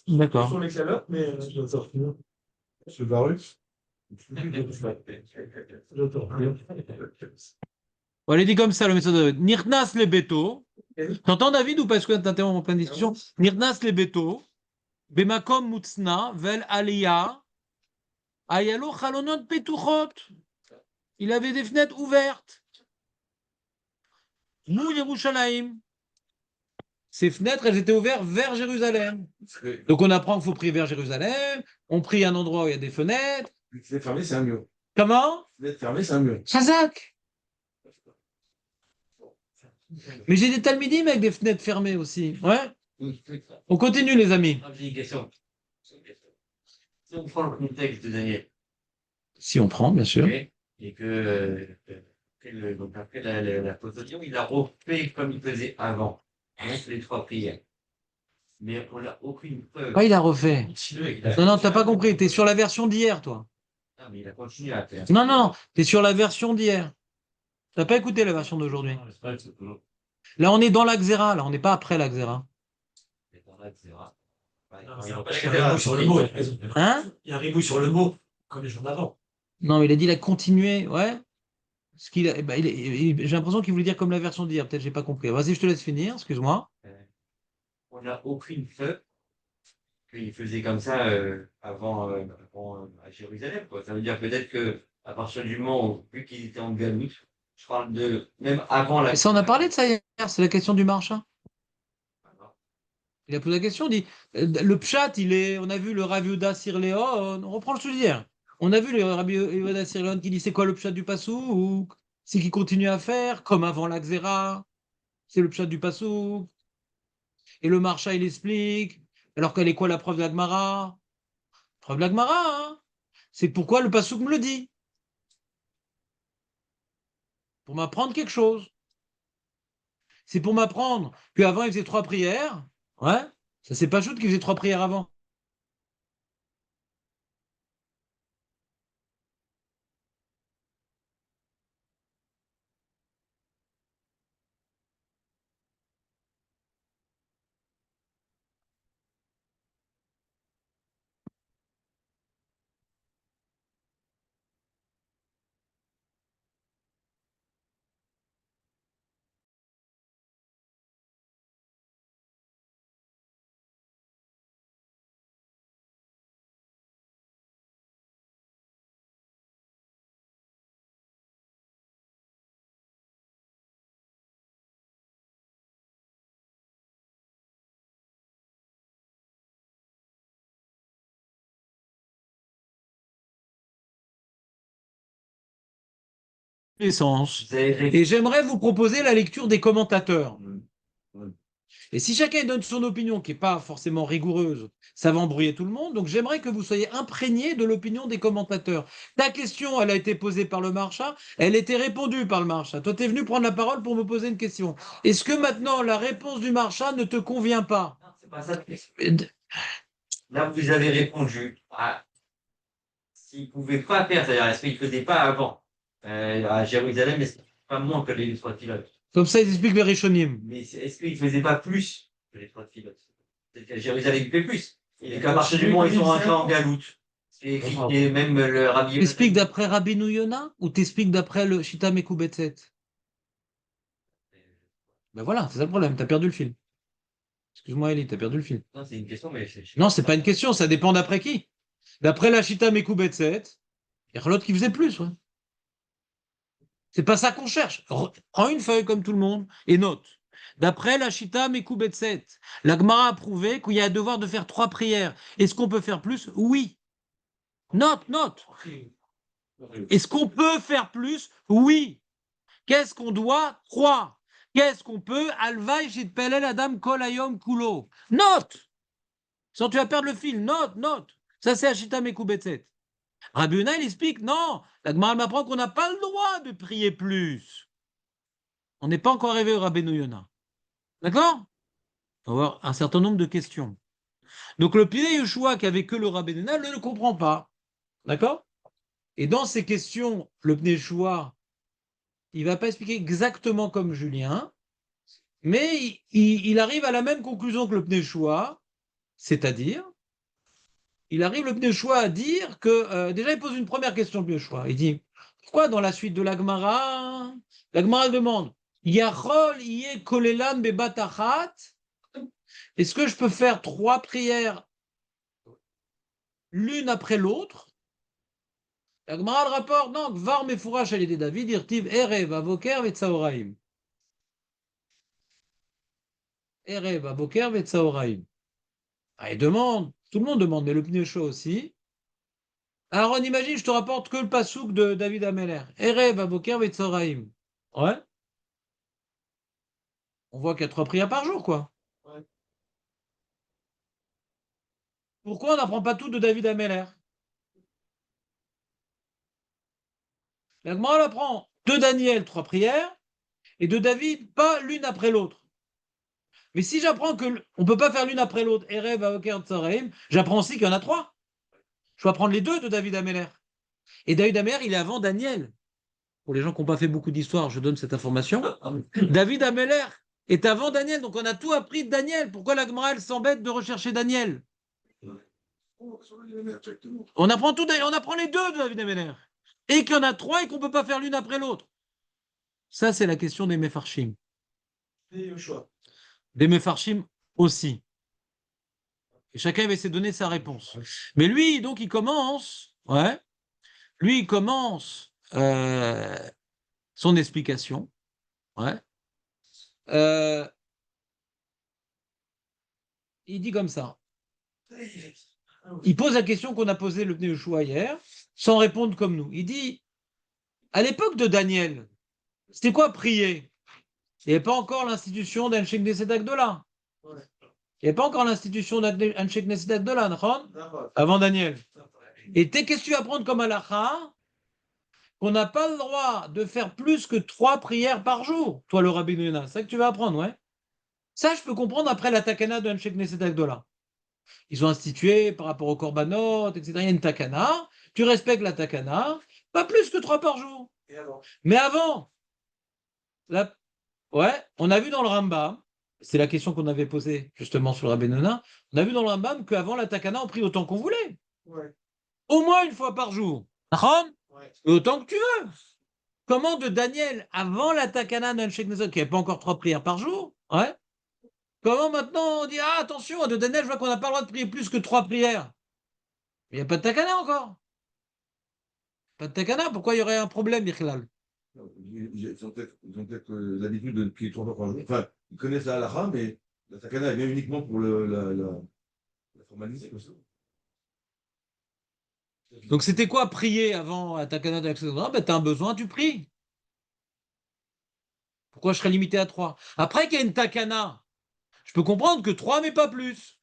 D'accord. sur les calottes, mais je dois sortir. Monsieur Varus? On l'a dit comme ça, le message de Nirnas le beto. T'entends David ou pas? Est-ce que t'interromps en pleine discussion? Nirnas le beto. Bemakom mutzna vel aliyah. Ayalo chalonot petuchot. Il avait des fenêtres ouvertes. Nous, Yerushalayim. Ces fenêtres, elles étaient ouvertes vers Jérusalem. Donc on apprend qu'il faut prier vers Jérusalem. On prie à un endroit où il y a des fenêtres. Une fenêtre fermée, c'est un mur. Comment? Une fenêtre fermée, c'est un mur. Chazak. Mais j'ai des talmidim avec des fenêtres fermées aussi. Ouais. On continue, les amis. J'ai une question. Si on prend le contexte de Daniel, Si on prend, bien sûr. ok, et que donc après la possession, il a refait comme il faisait avant, avec les 3 prières. Mais on n'a aucune preuve. Ah, il a refait. Il a- Non, non, t'as pas compris. T'es sur la version d'hier, toi. Ah, mais il a continué à faire. Non, non, t'es sur la version d'hier. T'as pas écouté la version d'aujourd'hui. Non, c'est pas- c'est toujours- Là, on est dans la Xéra. Là, on n'est pas après la Xéra. c'est dans la Xéra. Ouais, Non, quand c'est il pas refait qu'il y a un ribouille sur le mot, il a raison. Hein? Il y a un ribouille sur le mot, comme les jours d'avant. Non, mais il a dit il a continué. Ouais. Ce qu'il a, eh ben, j'ai l'impression qu'il voulait dire comme la version d'hier. Peut-être j'ai pas compris. Vas-y, je te laisse finir. Excuse-moi. on n'a aucune preuve qu'il faisait comme ça avant, à Jérusalem, quoi. Ça veut dire peut-être que à partir du moment où, vu qu'ils étaient en Galoute, je parle de même avant la. Et ça, on a parlé de ça hier. C'est la question du marchand. Il a posé la question. Il dit le pshat, on a vu le Rav Yehuda Sirleon. On reprend le sujet d'hier. On a vu le Rabbi Yehuda Sirleon qui dit c'est quoi le pshat du Passouk? C'est qu'il continue à faire comme avant la Xéra. C'est le pshat du Passouk. Et le marchand, il explique. Alors quelle est quoi la preuve de la Gemara? Preuve de la Gemara, hein? C'est pourquoi le Passouk me le dit. Pour m'apprendre quelque chose. C'est pour m'apprendre qu'avant, il faisait 3 prières. Ouais. Ça, c'est pas chouette qu'il faisait 3 prières avant. Essence. Vous avez Et j'aimerais vous proposer la lecture des commentateurs. Ouais. Et si chacun donne son opinion, qui n'est pas forcément rigoureuse, ça va embrouiller tout le monde. Donc j'aimerais que vous soyez imprégnés de l'opinion des commentateurs. Ta question, elle a été posée par le marchand, elle était répondue par le marchand. Toi, tu es venu prendre la parole pour me poser une question. Est-ce que maintenant la réponse du marchand ne te convient pas? Non, c'est pas ça. Là, vous avez répondu à s'il ne pouvait pas faire, c'est-à-dire est-ce qu'il ne faisait pas avant à Jérusalem, est-ce qu'il ne pas moins que les 3 pilotes? Comme ça, ils expliquent les Rishonim. Mais est-ce qu'il ne faisait pas plus que les 3 pilotes? Peut-être qu'à Jérusalem, il fait plus. Et qu'à partir du moment où ils sont rentrés en Galoute, c'est écrit, et même le Rabbi. T'expliques d'après Rabbi Yona ou t'expliques d'après le Shita Mekubetset? Ben voilà, c'est ça le problème, t'as perdu le fil. Excuse-moi, Elie, t'as perdu le fil. Non, c'est une question, mais Non, c'est pas une question, ça dépend d'après qui. D'après la Shita Mekubetset, il y a l'autre qui faisait plus, ouais. C'est pas ça qu'on cherche. Prends une feuille comme tout le monde et note. D'après la Shita Mekubetset, la Gemara a prouvé qu'il y a un devoir de faire 3 prières. Est-ce qu'on peut faire plus? Oui. Note, note. Est-ce qu'on peut faire plus? Oui. Qu'est-ce qu'on doit? 3. Qu'est-ce qu'on peut? Alvaï shit pelel adam kol hayom kulo. Note! Sans tu vas perdre le fil, note, note. Ça, c'est Ashita Mekubetset. Rabbi Yonah, il explique, non, la Gemara m'apprend qu'on n'a pas le droit de prier plus. On n'est pas encore arrivé au Rabbi Yonah. D'accord? On va avoir un certain nombre de questions. Donc le Pnei Yeshua qui avait que le Rabbi Yonah ne le comprend pas. D'accord? Et dans ces questions, le Pnei Yeshua, il ne va pas expliquer exactement comme Julien, mais il arrive à la même conclusion que le Pnei Yeshua, c'est-à-dire, il arrive le Pnei Yeshua à dire que, déjà il pose une première question, le Pnei Yeshua. Il dit, pourquoi dans la suite de la Gemara demande, Yachol iye kolelan bebatachat, est-ce que je peux faire 3 prières l'une après l'autre? La Gemara le rapporte, non, Gvar mefourash al David, irtiv erev avoker vetzaoraim. Erev avoker vetzaoraim. Ah, il demande, tout le monde demande, mais le Pnei Yeshua aussi. Alors on imagine, je te rapporte que le pasouk de David Ameller. Erev avoker vetzaoraim. Ouais. On voit qu'il y a 3 prières par jour, quoi. Ouais. Pourquoi on n'apprend pas tout de David Ameller? La Gemara elle apprend de Daniel 3 prières et de David pas l'une après l'autre. Mais si j'apprends que on ne peut pas faire l'une après l'autre, Erev, Avoker, Tsareim, j'apprends aussi qu'il y en a 3. Je peux apprendre les 2 de David Ameller. Et David Ameller, il est avant Daniel. Pour les gens qui n'ont pas fait beaucoup d'histoire, je donne cette information. David Ameller est avant Daniel, donc on a tout appris de Daniel. Pourquoi la Gemara elle s'embête de rechercher Daniel? On apprend tout, on apprend les 2 de David Ameller. Et qu'il y en a 3 et qu'on ne peut pas faire l'une après l'autre. Ça, c'est la question des Mefarshim. Des Mefarshim aussi. Et chacun va essayer de donner sa réponse. Mais lui, donc, il commence, ouais, lui, il commence son explication, ouais. Il dit comme ça. Il pose la question qu'on a posée le Pnei Yeshua hier, sans répondre comme nous. Il dit, à l'époque de Daniel, c'était quoi prier? Il n'y avait pas encore l'institution d'Anshek Neset Agdola. Il n'y avait pas encore l'institution d'Anshek Neset Agdola, avant Daniel. Et qu'est-ce que tu vas prendre comme halakha? Qu'on n'a pas le droit de faire plus que 3 prières par jour, toi le Rabbi Yonah. C'est ça que tu vas apprendre, ouais? Ça, je peux comprendre après la takana de Anshek Neset Agdola. Ils ont institué par rapport au korbanot, etc. Il y a une takana, tu respectes la takana, pas plus que 3 par jour. Mais avant, ouais, on a vu dans le Rambam, c'est la question qu'on avait posée justement sur le Rabbi Yonah, on a vu dans le Rambam qu'avant la takana, on prie autant qu'on voulait. Ouais. Au moins une fois par jour. Ouais. Autant que tu veux. Comment de Daniel, avant la takana d'Anshek Neset, qui n'avait pas encore 3 prières par jour, ouais, comment maintenant on dit, ah attention, de Daniel, je vois qu'on n'a pas le droit de prier plus que 3 prières. Il n'y a pas de takana encore. Pas de takana, pourquoi il y aurait un problème, Michlal? Ils ont peut-être l'habitude de prier 3 fois par jour. Enfin, ils connaissent la halakha, mais la takana, elle vient uniquement pour la formaliser, comme ça. Donc c'était quoi prier avant la takana d'Anshek Neset? Ah ben t'as un besoin, tu pries. Pourquoi je serais limité à 3? Après qu'il y a une takana, je peux comprendre que 3, mais pas plus.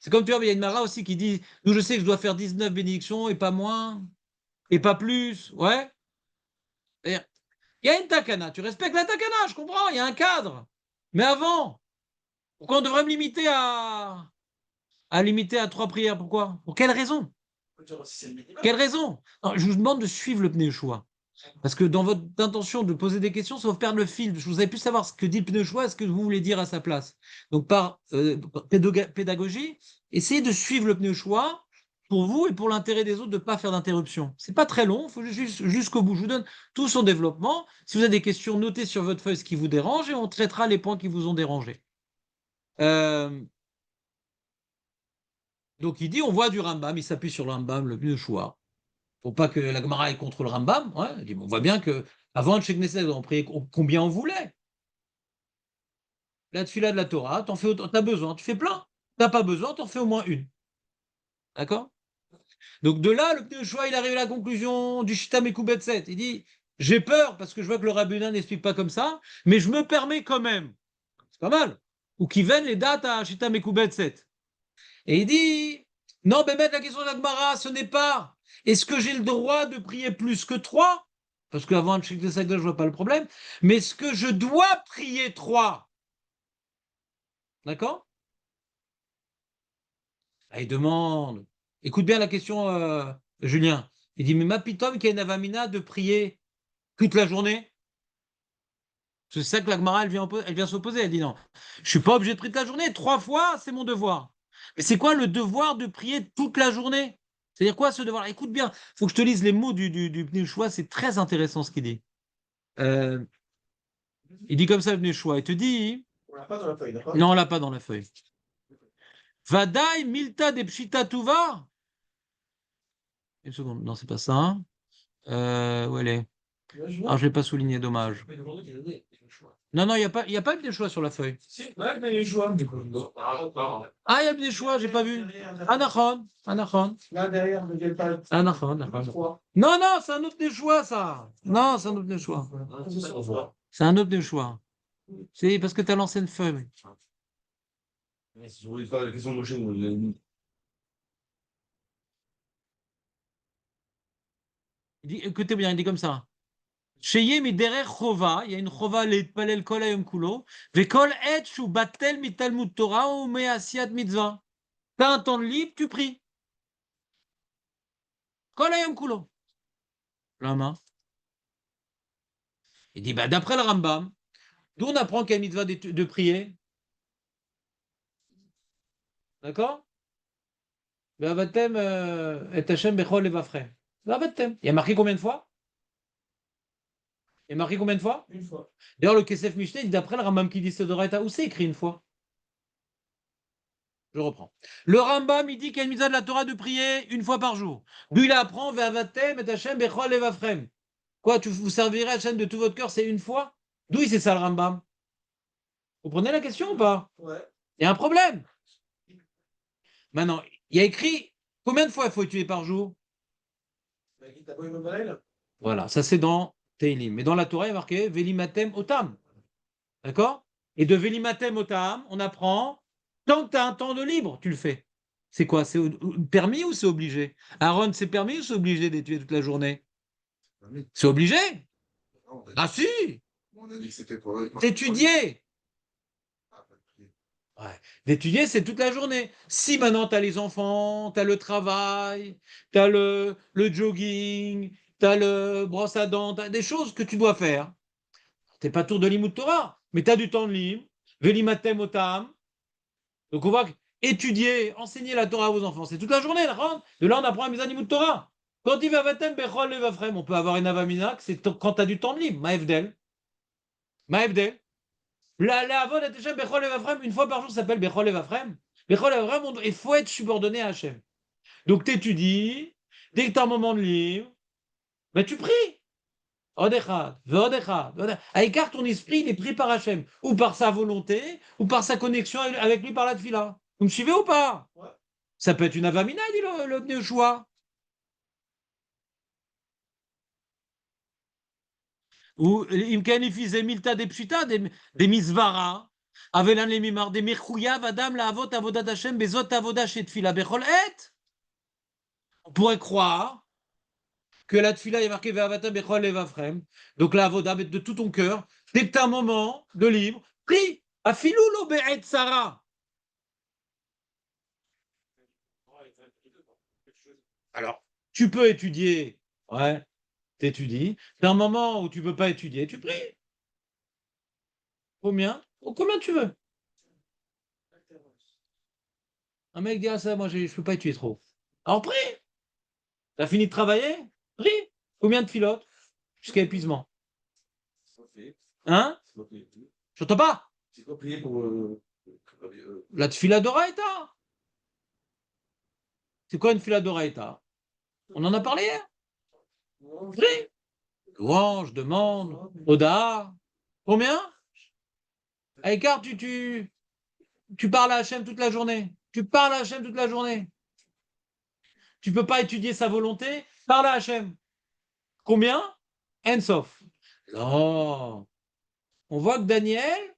C'est comme tu vois, il y a une Mara aussi qui dit, nous je sais que je dois faire 19 bénédictions et pas moins, et pas plus, ouais. C'est-à-dire, il y a une takana, tu respectes la takana, je comprends, il y a un cadre. Mais avant, pourquoi on devrait me limiter limiter à 3 prières? Pourquoi? Pour quelle raison? Quelle raison? Non, je vous demande de suivre le Pnei Yeshua. Parce que dans votre intention de poser des questions, ça va vous perdre le fil. Je vous avais pu savoir ce que dit le Pnei Yeshua et ce que vous voulez dire à sa place. Donc, par pédagogie, essayez de suivre le Pnei Yeshua pour vous et pour l'intérêt des autres de ne pas faire d'interruption. C'est pas très long, il faut juste jusqu'au bout. Je vous donne tout son développement. Si vous avez des questions, notez sur votre feuille ce qui vous dérange et on traitera les points qui vous ont dérangé. Donc, il dit, on voit du Rambam, il s'appuie sur le Rambam, le Pnei Yeshua. Faut pas que la Gemara aille contre le Rambam. Ouais. Il dit, on voit bien que avant le Sheikh Knesset, on priait combien on voulait. La tefila de la Torah, t'as besoin, tu fais plein. T'as pas besoin, t'en fais au moins une. D'accord? Donc de là, le Pnei Yeshua, il arrive à la conclusion du Shita Mekubetset. Il dit, J'ai peur parce que je vois que le rabbin n'explique pas comme ça, mais je me permets quand même. C'est pas mal. Ou qui viennent les dates à Shita Mekubet 7. Et il dit, non, mais mettre la question de l'Agmara, ce n'est pas, est-ce que j'ai le droit de prier plus que 3? Parce qu'avant un check de sac, je vois pas le problème. Mais est-ce que je dois prier 3? D'accord? Ah, il demande, écoute bien la question, Julien. Il dit, mais ma pitom qui a une avamina de prier toute la journée? C'est ça que l'Agmara, elle vient s'opposer. Elle dit non, je suis pas obligé de prier toute la journée. 3 fois, c'est mon devoir. Mais c'est quoi le devoir de prier toute la journée? C'est-à-dire quoi ce devoir? Écoute bien, il faut que je te lise les mots du Bnei Yeshua, c'est très intéressant ce qu'il dit. Euh, il dit comme ça, le Bnei Yeshua, il te dit. On l'a pas dans la feuille, d'accord? Non, on l'a pas dans la feuille. Vadai milta de pshita tuva. Une seconde, non, c'est pas ça. Hein. Où elle est? Ah, je l'ai pas souligné, dommage. Non, non, il y a pas eu de choix sur la feuille. Si, ouais, mais les choix, du coup. Ah, il y a des choix, j'ai pas vu. Anachon, Anachon. Là, derrière, ne viens pas. Anachon, Anachon. Non, non, c'est un autre des choix, ça. Non, c'est un autre des choix. C'est un autre des choix. C'est parce que tu as lancé une feuille. Si vous voulez faire la question de Moshe, vous l'avez mis. Écoutez bien, il dit comme ça. Sheye miderer chova, il y a une chova להתפלל כל היום כולו, וכל עת שהוא בטל מתלמוד תורה ומעשיית מצווה. T'as un temps de libre, tu pries. כל היום כולו. Lama. Il dit, bah, d'après le Rambam, d'où on apprend qu'il y a une mitzvah de prier. D'accord? Ve'avatem et Hashem bechol levavchem. Ve'avatem. Il y a marqué combien de fois? Il y a marqué combien de fois? Une fois. D'ailleurs, le Kesef Mishneh dit d'après le Rambam qui dit ce Doraita, où c'est écrit une fois? Je reprends. Le Rambam, il dit qu'il y a une mitzvah de la Torah de prier une fois par jour. D'où il apprend Ve'avatem et Hashem bechol levavchem. Quoi, vous servirez Hashem de tout votre cœur, c'est une fois? D'où c'est ça le Rambam? Vous prenez la question ou pas? Ouais. Il y a un problème. Maintenant, il y a écrit combien de fois il faut étudier par jour? Voilà, ça c'est dans Teilim. Mais dans la Torah, il y a marqué Velimatem Otam. D'accord? Et de Velimatem Otam, on apprend tant que tu as un temps de libre, tu le fais. C'est quoi? C'est permis ou c'est obligé? Aaron, c'est permis ou c'est obligé d'étudier toute la journée? C'est obligé? Non, Ah si! on a dit que c'était pour eux. D'étudier! Ah, pas de prier. Ouais. D'étudier, c'est toute la journée. Si maintenant tu as les enfants, tu as le travail, tu as le jogging, tu as le brosse à dents, tu as des choses que tu dois faire. Tu n'es pas tour de l'imout Torah, mais tu as du temps de libre. Velimatem otam. Donc on voit étudier, enseigner la Torah aux enfants, c'est toute la journée. De là, on apprend à mis l'imout Torah. Quand il va vatem bechol levavchem, on peut avoir une avamina, c'est quand tu as du temps de libre. Maevdel. Maevdel. La avon et Hashem bechol levavchem, une fois par jour, ça s'appelle bechol levavchem. Bechol levavchem, il faut être subordonné à Hashem. Donc tu étudies, dès que tu as un moment de libre, ben, tu pries. Odechad, veodechad, veodechad. À écart ton esprit, il est pris par Hachem, ou par sa volonté, ou par sa connexion avec lui par la tefila. Vous me suivez ou pas? Ouais. Ça peut être une avamina, dit le Bnei Yeshua. Ou imken ifizé milta des pshita, des misvara, avelan les mimar, des mirchouyav, adam la avot avodat Hachem, bezot avodat chez tefila, bechol et. On pourrait croire que la tefila est marquée ve'avata bechol levavchem, donc la avoda de tout ton cœur, dès que tu as un moment de libre, prie, afilou lo be'et Sarah. Alors, tu peux étudier, ouais, t'étudies, t'as un moment où tu peux pas étudier, tu pries. Combien? Combien tu veux. Un mec dit, ah ça, moi je peux pas étudier trop. Alors prie. T'as fini de travailler? Prie. Combien de pilotes? Jusqu'à épuisement. Hein? Je t'entends pas. C'est quoi prier pour. La tefila d'Oraïta. C'est quoi une tefila d'Oraïta? On en a parlé hier. Prie. Louange, demande, Oda. Combien? À écart, tu parles à Hachem toute la journée. Tu parles à Hachem toute la journée. Tu peux pas étudier sa volonté. Parle à Hachem. Combien? Ensof. Non. On voit que Daniel,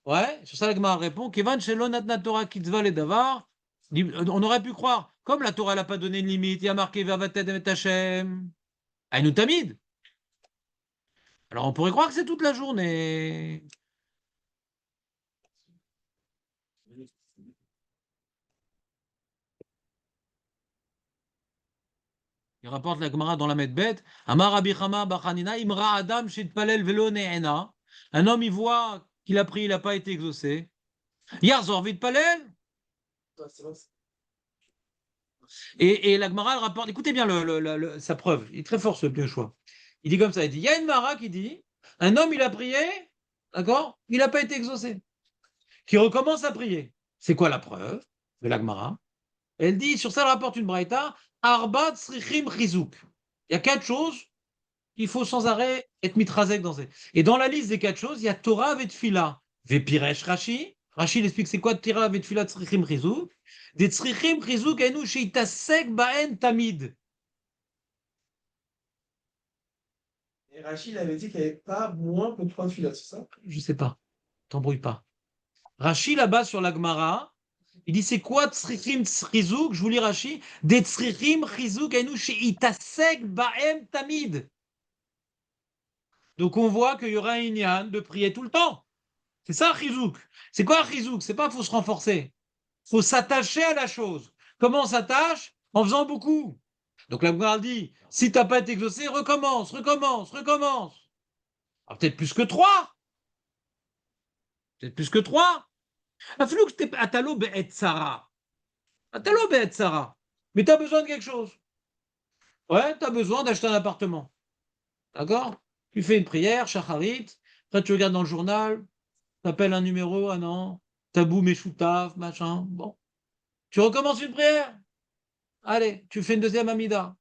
ouais, sur ça la Gemara répond, Kevan shelo natna Torah kitzva le davar. On aurait pu croire, comme la Torah n'a pas donné une limite, il y a marqué Vavatet et Hashem, Aïnou Tamid. Alors on pourrait croire que c'est toute la journée. Il rapporte la Gemara dans la Medbet, Amar Rabbi Chama Bachanina, Imra Adam Shitpalel Velo Ne'ena. Un homme, il voit qu'il a pris, il n'a pas été exaucé. Yarzor Vitpalel. Et la Gemara elle rapporte, écoutez bien sa preuve, il est très fort ce bien choix. Il dit comme ça, il dit, il y a une Mara qui dit, un homme il a prié, d'accord, il n'a pas été exaucé, qui recommence à prier. C'est quoi la preuve de la Gemara? Elle dit, sur ça elle rapporte une braïta, Arbat Srichim Chizouk. Il y a 4 choses qu'il faut sans arrêt être mitrazek dans ces. Et dans la liste des 4 choses, il y a Torah Vetfila, Vepiresh Rashi. Rashi il explique c'est quoi Torah Vetfila Srichim Chizouk. Des tzrichim chizuk enu sheitasek baen tamid. Et Rachid avait dit qu'il n'y avait pas moins que 3 filotes, c'est ça? Je sais pas, t'embrouille pas. Rashi là-bas sur la Gemara, il dit c'est quoi tzrichim chizuk? Je vous lis Rashi. Des tzrichim chizuk enu sheitasek baen tamid. Donc on voit qu'il y aura un inyan de prier tout le temps. C'est ça chizuk. C'est quoi chizuk? C'est pas qu'il faut se renforcer. Il faut s'attacher à la chose. Comment on s'attache? En faisant beaucoup. Donc la Gemara dit, si tu n'as pas été exaucé, recommence. Alors, peut-être plus que 3. Peut-être plus que 3. Atalo be'et Sarah. Atalo be'et Sarah. Mais tu as besoin de quelque chose. Ouais, tu as besoin d'acheter un appartement. D'accord? Tu fais une prière, shacharit. Après, tu regardes dans le journal. Tu appelles un numéro, ah non. Tabou Meshoutaf, machin. Bon. Tu recommences une prière. Allez, tu fais une deuxième amida.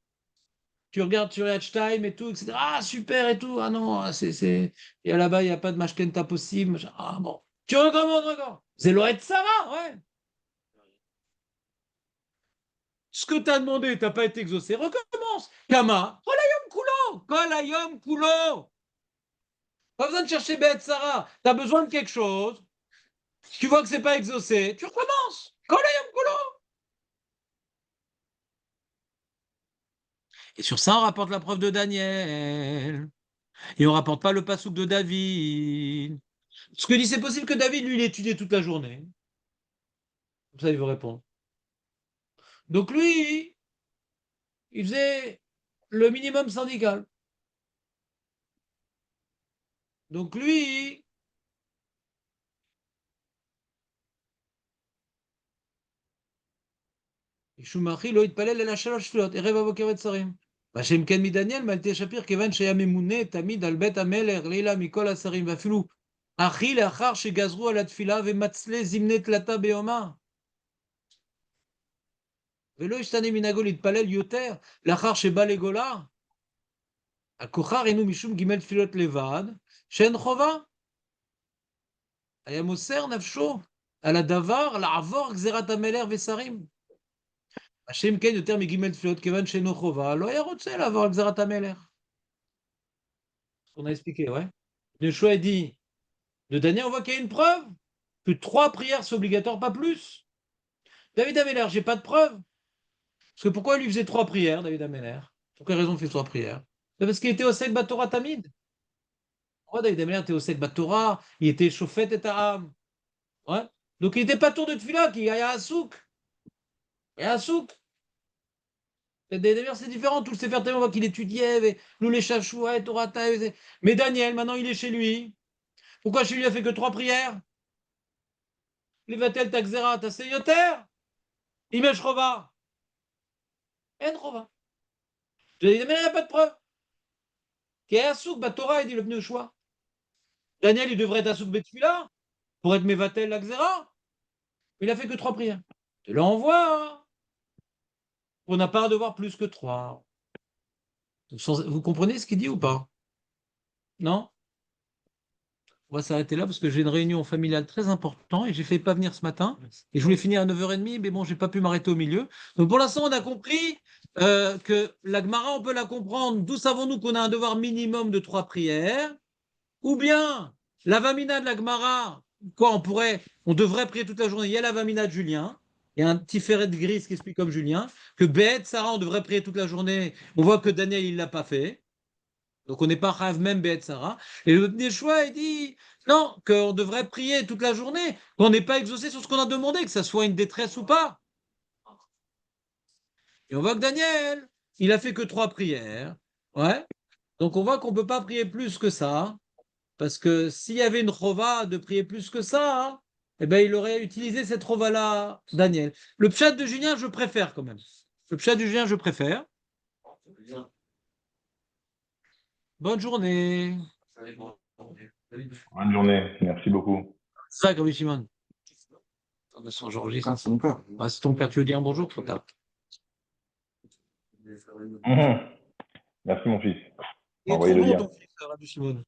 Tu regardes sur Time et tout, etc. Ah, super et tout. Ah non, et là-bas, il n'y a pas de mashkenta possible. Machin. Ah bon. Tu recommences encore. C'est l'Oed Sarah, ouais. Ce que tu as demandé, tu n'as pas été exaucé. Recommence. Kama. Kolayom kulo. Pas besoin de chercher Beth Sarah. Tu as besoin de quelque chose. Tu vois que c'est pas exaucé. Tu recommences. Kolayom kulo. Et sur ça, on rapporte la preuve de Daniel. Et on ne rapporte pas le passouk de David. Ce que dit, c'est possible que David, lui, il étudiait toute la journée. Comme ça, il veut répondre. Donc lui, il faisait le minimum syndical. Donc lui, Shumachi lo itpalel el hashalosh tfilot, erev avoker vetzarim. Vashem ken midaniel malte shapir kevan sheya memune tamid al bet hamelech leila mikol hasarim vafilu achi leachar shegazru al התפילה ומצלה זמני תלתה ביומה. ולא ישתנה מנהגו להתפלל יותר לאחר שבא לגולה. הכוחר אינו משום ג' תפילות לבד, שאין חובה. היה מוסר נפשו על הדבר לעבור גזירת המלך ושרים. השם כן יותר מג' תפילות כיוון שאינו חובה, לא היה רוצה לעבור על גזירת המלך. On a expliqué, ouais. Yeshua a dit, de Daniel, on voit qu'il y a une preuve, que 3 prières sont obligatoires, pas plus. David Améler, j'ai pas de preuve. Parce que pourquoi il lui faisait 3 prières, David Améler? Pour quelle raison il fait 3 prières? Parce qu'il était au Sek Batora Tamid. Pourquoi David Améler était au Sek Batora? Il était Shofet et Ta'am. Ouais. Donc il n'était pas tour de Tfila, il y a un souk. Il y a un souk. D'ailleurs, c'est différent. Tout le Sefer Torah, on voit qu'il étudiait, nous les Chachoua et Torah. Mais Daniel, maintenant, il est chez lui. Pourquoi chez lui, il a fait que 3 prières? Levatel Takzera, Taseyoter. Imesh Chova. En Chova. David Améler, il n'y a pas de preuve. Qui est un souk, Batora, il dit le venu au choix. Daniel, il devrait être un souk Betfila pour être Mevatel Lakzera. Il a fait que 3 prières. Tu l'envoies. On n'a pas à devoir plus que 3. Vous comprenez ce qu'il dit ou pas? Non? On va s'arrêter là parce que j'ai une réunion familiale très importante et j'ai failli pas venir ce matin. Et je voulais finir à 9h30, mais bon, j'ai pas pu m'arrêter au milieu. Donc pour l'instant, on a compris que la Gemara, on peut la comprendre. D'où savons-nous qu'on a un devoir minimum de 3 prières? Ou bien, la Vamina de la Gemara, quoi, on devrait prier toute la journée. Il y a la Vamina de Julien. Il y a un petit ferret de gris qui explique comme Julien. Que Be'et Sarah, on devrait prier toute la journée. On voit que Daniel, il ne l'a pas fait. Donc, on n'est pas Rav même Be'et Sarah. Et le Neshua, il dit non, qu'on devrait prier toute la journée, qu'on n'est pas exaucé sur ce qu'on a demandé, que ça soit une détresse ou pas. Et on voit que Daniel, il a fait que 3 prières. Ouais. Donc, on voit qu'on ne peut pas prier plus que ça. Parce que s'il y avait une chova de prier plus que ça, hein, eh ben, il aurait utilisé cette chova-là, Daniel. Le pshat de Julien, je préfère quand même. Le pshat de Julien, je préfère. Bonne journée. Bonne journée. Merci beaucoup. C'est ça, comme Simon. C'est ton père. Ah, c'est ton père, tu veux dire bonjour, trop tard. Mhm. Merci, mon fils. Il est Envoyez trop le bon, lien. ton fils, Rabbi Simon.